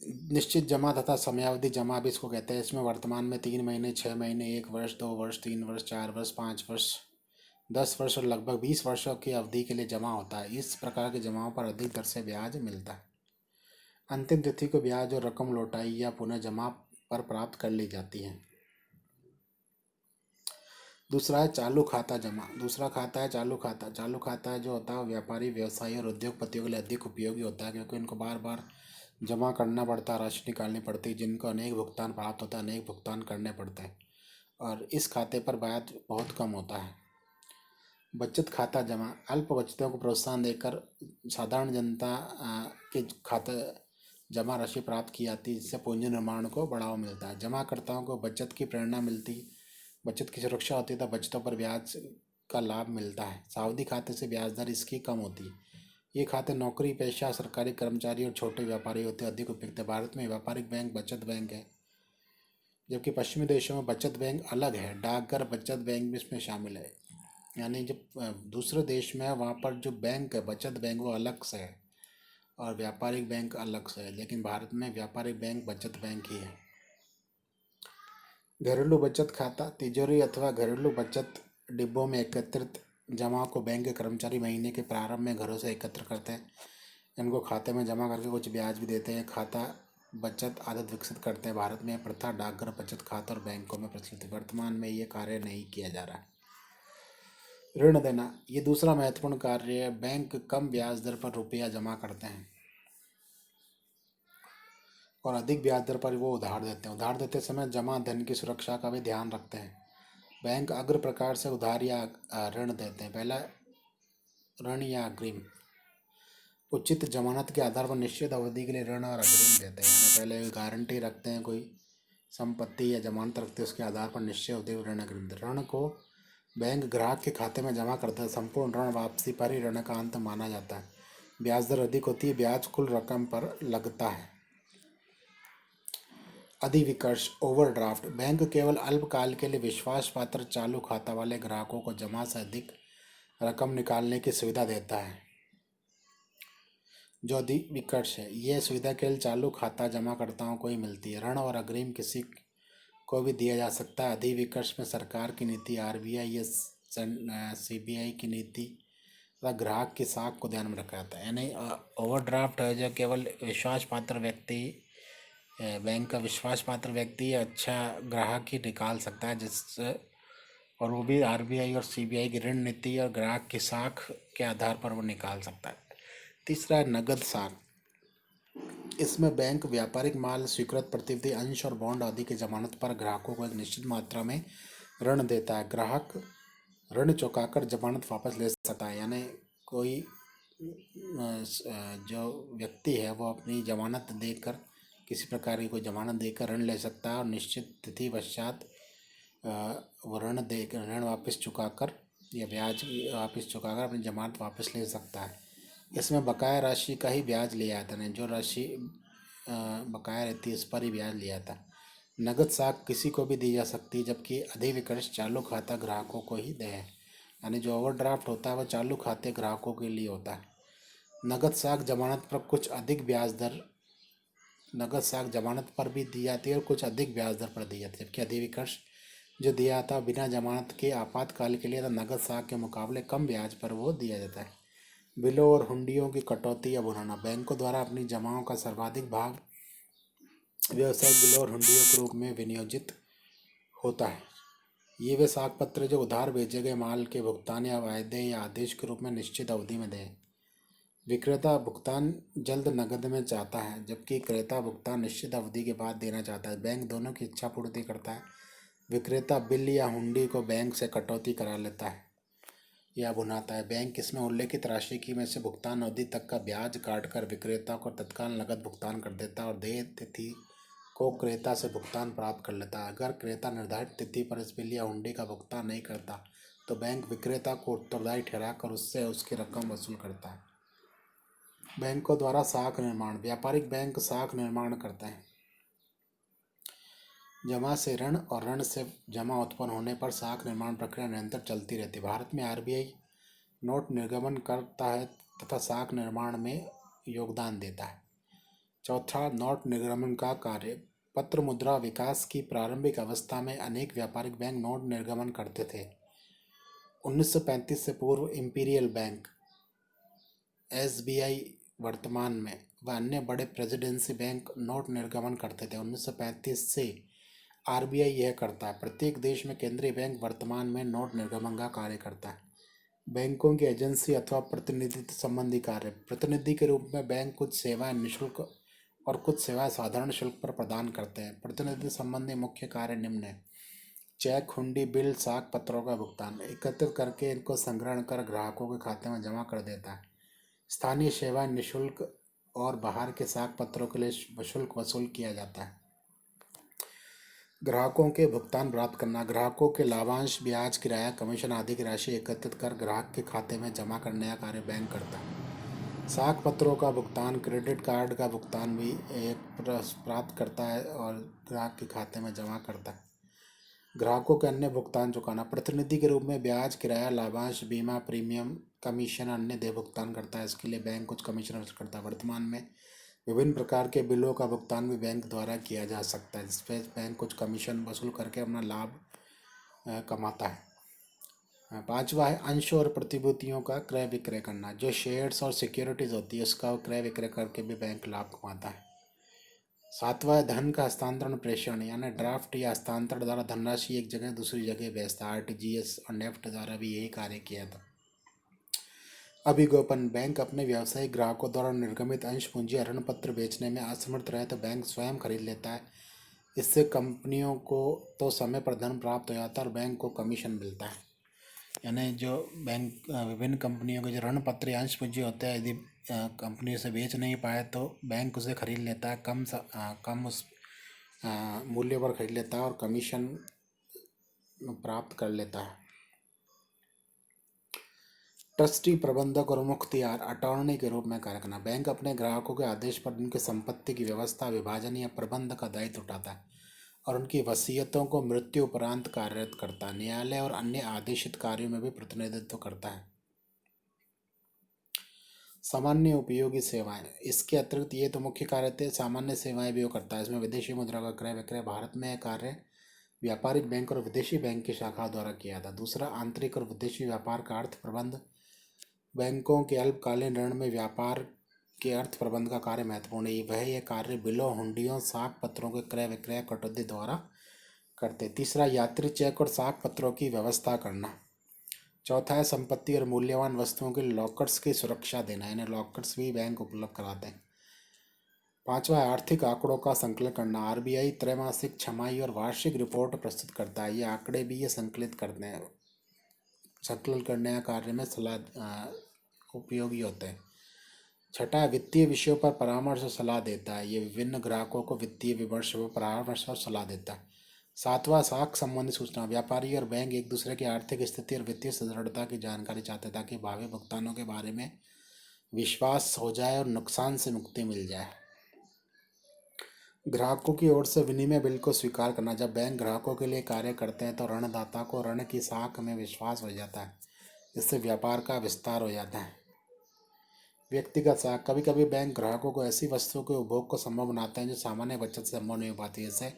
निश्चित जमा तथा समयावधि जमा भी इसको कहते हैं। इसमें वर्तमान में 3 महीने, 6 महीने, 1 वर्ष, 2 वर्ष, 3 वर्ष, 4 वर्ष, 5 वर्ष, 10 वर्ष और लगभग 20 वर्षों की अवधि के लिए जमा होता है। इस प्रकार के जमाओं पर अधिक दर से ब्याज मिलता है। अंतिम तिथि को ब्याज और रकम लौटाई या पुनः जमा पर प्राप्त कर ली जाती है। दूसरा है चालू खाता जमा। दूसरा खाता है चालू खाता। चालू खाता जो होता है व्यापारी, व्यवसायी और उद्योगपतियों के लिए अधिक उपयोगी होता है क्योंकि इनको बार बार जमा करना पड़ता है, राशि निकालनी पड़ती है, जिनको अनेक भुगतान प्राप्त होता है, अनेक भुगतान करने पड़ते हैं और इस खाते पर ब्याज बहुत कम होता है। बचत खाता जमा, अल्प बचतों को प्रोत्साहन देकर साधारण जनता के खाते जमा राशि प्राप्त की जाती है, जिससे पूंजी निर्माण को बढ़ावा मिलता है। जमाकर्ताओं को बचत की प्रेरणा मिलती, बचत की सुरक्षा होती है तथा बचतों पर ब्याज का लाभ मिलता है। सावधि खाते से ब्याज दर इसकी कम होती है। ये खाते नौकरी पेशा, सरकारी कर्मचारी और छोटे व्यापारी होते अधिक उपयुक्त है। भारत में व्यापारिक बैंक बचत बैंक है, जबकि पश्चिमी देशों में बचत बैंक अलग है। डाकघर बचत बैंक भी इसमें शामिल है। यानी जब दूसरे देश में है वहाँ पर जो बैंक है बचत बैंक वो अलग से है और व्यापारिक बैंक अलग से है, लेकिन भारत में व्यापारिक बैंक बचत बैंक ही है। घरेलू बचत खाता, तिजोरी अथवा घरेलू बचत डिब्बों में एकत्रित जमा को बैंक के कर्मचारी महीने के प्रारंभ में घरों से एकत्र करते हैं। इनको खाते में जमा करके कुछ ब्याज भी देते हैं। खाता बचत आदत विकसित करते हैं। भारत में प्रथा डाकघर बचत खाता और बैंकों में प्रचलित है। वर्तमान में ये कार्य नहीं किया जा रहा है। ऋण देना, ये दूसरा महत्वपूर्ण कार्य है। बैंक कम ब्याज दर पर रुपया जमा करते हैं और अधिक ब्याज दर पर वो उधार देते हैं। उधार देते समय जमा धन की सुरक्षा का भी ध्यान रखते हैं। बैंक अग्र प्रकार से उधार या ऋण देते हैं। पहला ऋण या अग्रिम, उचित जमानत के आधार पर निश्चित अवधि के लिए ऋण और अग्रिम देते हैं। यानी पहले गारंटी रखते हैं, कोई संपत्ति या जमानत रखते हैं, उसके आधार पर निश्चित अवधि ऋण अग्रिम देते हैं। ऋण को बैंक ग्राहक के खाते में जमा करता है। संपूर्ण ऋण वापसी पर ही ऋण का अंत माना जाता है। ब्याज दर अधिक होती है, ब्याज कुल रकम पर लगता है। अधिविकर्ष ओवरड्राफ्ट, बैंक केवल अल्पकाल के लिए विश्वास पात्र चालू खाता वाले ग्राहकों को जमा से अधिक रकम निकालने की सुविधा देता है। जो अधिविकर्ष है यह सुविधा केवल चालू खाता जमाकर्ताओं को ही मिलती है। ऋण और अग्रिम किसी को भी दिया जा सकता है। अधिविकर्ष में सरकार की नीति, RBI या CBI की नीति तथा ग्राहक की साख को ध्यान में रखा जाता है। यानी ओवरड्राफ्ट है जो केवल विश्वास पात्र व्यक्ति बैंक का विश्वास पात्र व्यक्ति अच्छा ग्राहक ही निकाल सकता है, जिससे और वो भी आरबीआई और सीबीआई की ऋण नीति और ग्राहक की साख के आधार पर वो निकाल सकता है। तीसरा है नगद साख। इसमें बैंक व्यापारिक माल, स्वीकृत प्रतिनिधि अंश और बॉन्ड आदि की जमानत पर ग्राहकों को एक निश्चित मात्रा में ऋण देता है। ग्राहक ऋण चुकाकर जमानत वापस ले सकता है, यानी कोई जो व्यक्ति है वो अपनी जमानत देकर, किसी प्रकार की कोई जमानत देकर ऋण ले सकता है और निश्चित तिथि पश्चात वो ऋण वापस चुकाकर या ब्याज वापस चुकाकर अपनी जमानत वापस ले सकता है। इसमें बकाया राशि का ही ब्याज लिया जाता है, जो राशि बकाया रहती है उस पर ही ब्याज लिया जाता है। नगद साख किसी को भी दी जा सकती है, जबकि अधिविकर्ष चालू खाता ग्राहकों को ही दे, यानी जो ओवरड्राफ्ट होता है वो चालू खाते ग्राहकों के लिए होता है। नगद साख जमानत पर कुछ अधिक ब्याज दर नगद साख जमानत पर भी दी जाती है और कुछ अधिक ब्याज दर पर दी जाती है, जबकि अधिविकर्ष जो दिया जाता है बिना जमानत के आपातकाल के लिए, तो नगद साख के मुकाबले कम ब्याज पर वो दिया जाता है। बिलों और हुंडियों की कटौती या भुनाना। बैंकों द्वारा अपनी जमाओं का सर्वाधिक भाग व्यवसायिक बिलों और हुंडियों के रूप में विनियोजित होता है। ये वे साख पत्र जो उधार भेजे गए माल के भुगतान या वायदे या आदेश के रूप में निश्चित अवधि में दें। विक्रेता भुगतान जल्द नकद में चाहता है, जबकि क्रेता भुगतान निश्चित अवधि के बाद देना चाहता है। बैंक दोनों की इच्छा पूर्ति करता है। विक्रेता बिल या हुंडी को बैंक से कटौती करा लेता है या भुनाता है। बैंक इसमें उल्लेखित राशि की में से भुगतान अवधि तक का ब्याज काटकर विक्रेता को तत्काल नकद भुगतान कर देता है और देय तिथि को क्रेता से भुगतान प्राप्त कर लेता है। अगर क्रेता निर्धारित तिथि पर इस बिल या हुंडी का भुगतान नहीं करता तो बैंक विक्रेता को उत्तरदायी ठहराकर उससे उसकी रकम वसूल करता है। बैंकों द्वारा साख निर्माण। व्यापारिक बैंक साख निर्माण करते हैं। जमा से ऋण और ऋण से जमा उत्पन्न होने पर साख निर्माण प्रक्रिया निरंतर चलती रहती है। भारत में आरबीआई नोट निर्गमन करता है तथा साख निर्माण में योगदान देता है। चौथा, नोट निर्गमन का कार्य। पत्र मुद्रा विकास की प्रारंभिक अवस्था में अनेक व्यापारिक बैंक नोट निर्गमन करते थे। 1935 से पूर्व इंपीरियल बैंक, एसबीआई वर्तमान में व अन्य बड़े प्रेसिडेंसी बैंक नोट निर्गमन करते थे। 1935 से आरबीआई यह करता है। प्रत्येक देश में केंद्रीय बैंक वर्तमान में नोट निर्गमन का कार्य करता है। बैंकों की एजेंसी अथवा प्रतिनिधित्व संबंधी कार्य। प्रतिनिधि के रूप में बैंक कुछ सेवाएं निःशुल्क और कुछ सेवाएं साधारण शुल्क पर प्रदान करते हैं। प्रतिनिधि संबंधी मुख्य कार्य निम्न है: चेक, हुंडी, बिल, साख पत्रों का भुगतान। एकत्रित करके इनको संग्रहण कर ग्राहकों के खाते में जमा कर देता है। स्थानीय सेवाएं निःशुल्क और बाहर के साख पत्रों के लिए शुल्क वसूल किया जाता है। ग्राहकों के भुगतान प्राप्त करना। ग्राहकों के लाभांश, ब्याज, किराया, कमीशन आदि की राशि एकत्रित कर ग्राहक के खाते में जमा करने का कार्य बैंक करता है। साख पत्रों का भुगतान। क्रेडिट कार्ड का भुगतान भी एक प्राप्त करता है और ग्राहक के खाते में जमा करता है। ग्राहकों के अन्य भुगतान चुकाना। प्रतिनिधि के रूप में ब्याज, किराया, लाभांश, बीमा प्रीमियम, कमीशन अन्य देय भुगतान करता है। इसके लिए बैंक कुछ कमीशन वसूल करता है। वर्तमान में विभिन्न प्रकार के बिलों का भुगतान भी बैंक द्वारा किया जा सकता है, जिस पर बैंक कुछ कमीशन वसूल करके अपना लाभ कमाता है। पांचवा है अंश और प्रतिभूतियों का क्रय विक्रय करना। जो शेयर्स और सिक्योरिटीज होती है उसका क्रय विक्रय करके भी बैंक लाभ कमाता है। सातवां है धन का हस्तांतरण प्रेषण, यानी ड्राफ्ट या हस्तांतरण द्वारा धनराशि एक जगह दूसरी जगह भेजता है। आरटीजीएस और नेफ्ट द्वारा भी यही कार्य किया था। अभिगोपन। बैंक अपने व्यावसायिक ग्राहकों द्वारा निर्गमित अंश पूंजी या ऋण पत्र बेचने में असमर्थ रहे तो बैंक स्वयं खरीद लेता है। इससे कंपनियों को तो समय पर धन प्राप्त हो जाता है और बैंक को कमीशन मिलता है। यानी जो बैंक विभिन्न कंपनियों के जो ऋण पत्र या अंश पूंजी होते हैं, यदि कंपनी से बेच नहीं पाए तो बैंक उसे खरीद लेता है, कम उस मूल्य पर खरीद लेता है और कमीशन प्राप्त कर लेता है। ट्रस्टी, प्रबंधक और मुख्तियार, अटॉर्नी के रूप में कार्य करना। बैंक अपने ग्राहकों के आदेश पर उनकी संपत्ति की व्यवस्था, विभाजन या प्रबंध का दायित्व उठाता है और उनकी वसीयतों को मृत्यु उपरांत कार्यरत करता है। न्यायालय और अन्य आदेशित कार्यों में भी प्रतिनिधित्व करता है। सामान्य उपयोगी सेवाएं। इसके अतिरिक्त ये तो मुख्य कार्य थे, सामान्य सेवाएं भी वो करता है। इसमें विदेशी मुद्रा का क्रय विक्रय। भारत में यह कार्य व्यापारिक बैंक और विदेशी बैंक की शाखा द्वारा किया था। दूसरा, आंतरिक और विदेशी व्यापार का अर्थ प्रबंध। बैंकों के अल्पकालीन ऋण में व्यापार के अर्थ प्रबंध का कार्य महत्वपूर्ण है। वह ये कार्य बिलों, हुंडियों, साख पत्रों के क्रय विक्रय कटौती द्वारा करते। तीसरा, यात्री चेक और साख पत्रों की व्यवस्था करना। चौथा है संपत्ति और मूल्यवान वस्तुओं के लॉकर्स की सुरक्षा देना, यानी लॉकर्स भी बैंक उपलब्ध कराते हैं। पांचवा है आर्थिक आंकड़ों का संकलन करना। आरबीआई त्रैमासिक, छमाही और वार्षिक रिपोर्ट प्रस्तुत करता है। ये आंकड़े भी ये संकलित करते हैं, संकलन करने का कार्य में उपयोगी होते हैं। छठा, वित्तीय विषयों पर परामर्श और सलाह देता है। ये विभिन्न ग्राहकों को वित्तीय विमर्श व परामर्श और सलाह देता है। सातवां, साख संबंधी सूचना। व्यापारी और बैंक एक दूसरे की आर्थिक स्थिति और वित्तीय सुदृढ़ता की जानकारी चाहते हैं ताकि भावी भुगतानों के बारे में विश्वास हो जाए और नुकसान से मुक्ति मिल जाए। ग्राहकों की ओर से विनिमय बिल को स्वीकार करना। जब बैंक ग्राहकों के लिए कार्य करते हैं तो ऋणदाता को ऋण की साख में विश्वास हो जाता है। इससे व्यापार का विस्तार हो जाता है। व्यक्तिगत साख। कभी कभी बैंक ग्राहकों को ऐसी वस्तुओं के उपभोग को संभव बनाते हैं जो सामान्य बचत से संभव नहीं हो पाती है। जैसे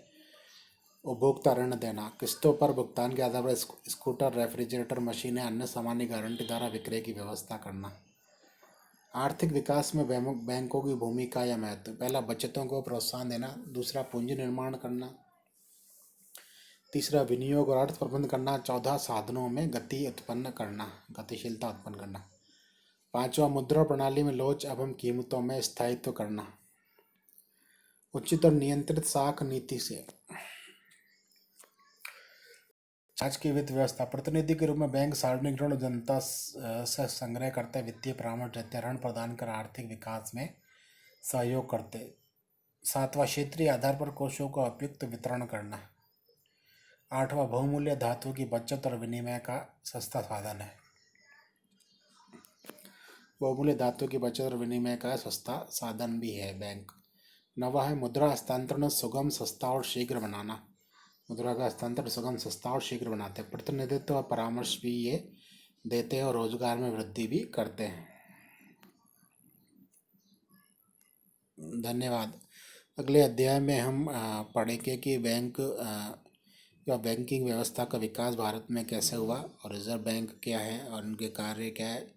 उपभोक्ता ऋण देना, किस्तों पर भुगतान के आधार पर स्कूटर, रेफ्रिजरेटर, मशीनें, अन्य सामान्य गारंटी द्वारा विक्रय की व्यवस्था करना। आर्थिक विकास में बैंकों की भूमिका या महत्व। पहला, बचतों को प्रोत्साहन देना। दूसरा, पूंजी निर्माण करना। तीसरा, विनियोग और अर्थ प्रबंध करना। चौथा, साधनों में गतिशीलता उत्पन्न करना। पांचवा, मुद्रा प्रणाली में लोच एवं कीमतों में स्थायित्व करना। उचित और नियंत्रित साख नीति से आज की वित्त व्यवस्था। प्रतिनिधि के रूप में बैंक सार्वजनिक ऋण जनता से संग्रह करते, वित्तीय परामर्श देते, ऋण प्रदान कर आर्थिक विकास में सहयोग करते। सातवां, क्षेत्रीय आधार पर कोषों का उपयुक्त वितरण करना। आठवां, बहुमूल्य धातुओं की बचत और विनिमय का सस्ता साधन है। बहुमूल्य धातुओं की बचत और विनिमय का सस्ता साधन भी है बैंक। नवा है मुद्रा हस्तांतरण सुगम, सस्ता और शीघ्र बनाना। मुद्रा का हस्तांतरण सुगम, सस्ता और शीघ्र बनाते हैं। प्रतिनिधित्व और परामर्श भी ये देते हैं और रोजगार में वृद्धि भी करते हैं। धन्यवाद। अगले अध्याय में हम पढ़ेंगे कि बैंक या बैंकिंग व्यवस्था का विकास भारत में कैसे हुआ और रिजर्व बैंक क्या है और उनके कार्य क्या है।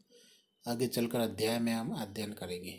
आगे चलकर अध्याय में हम अध्ययन करेंगे।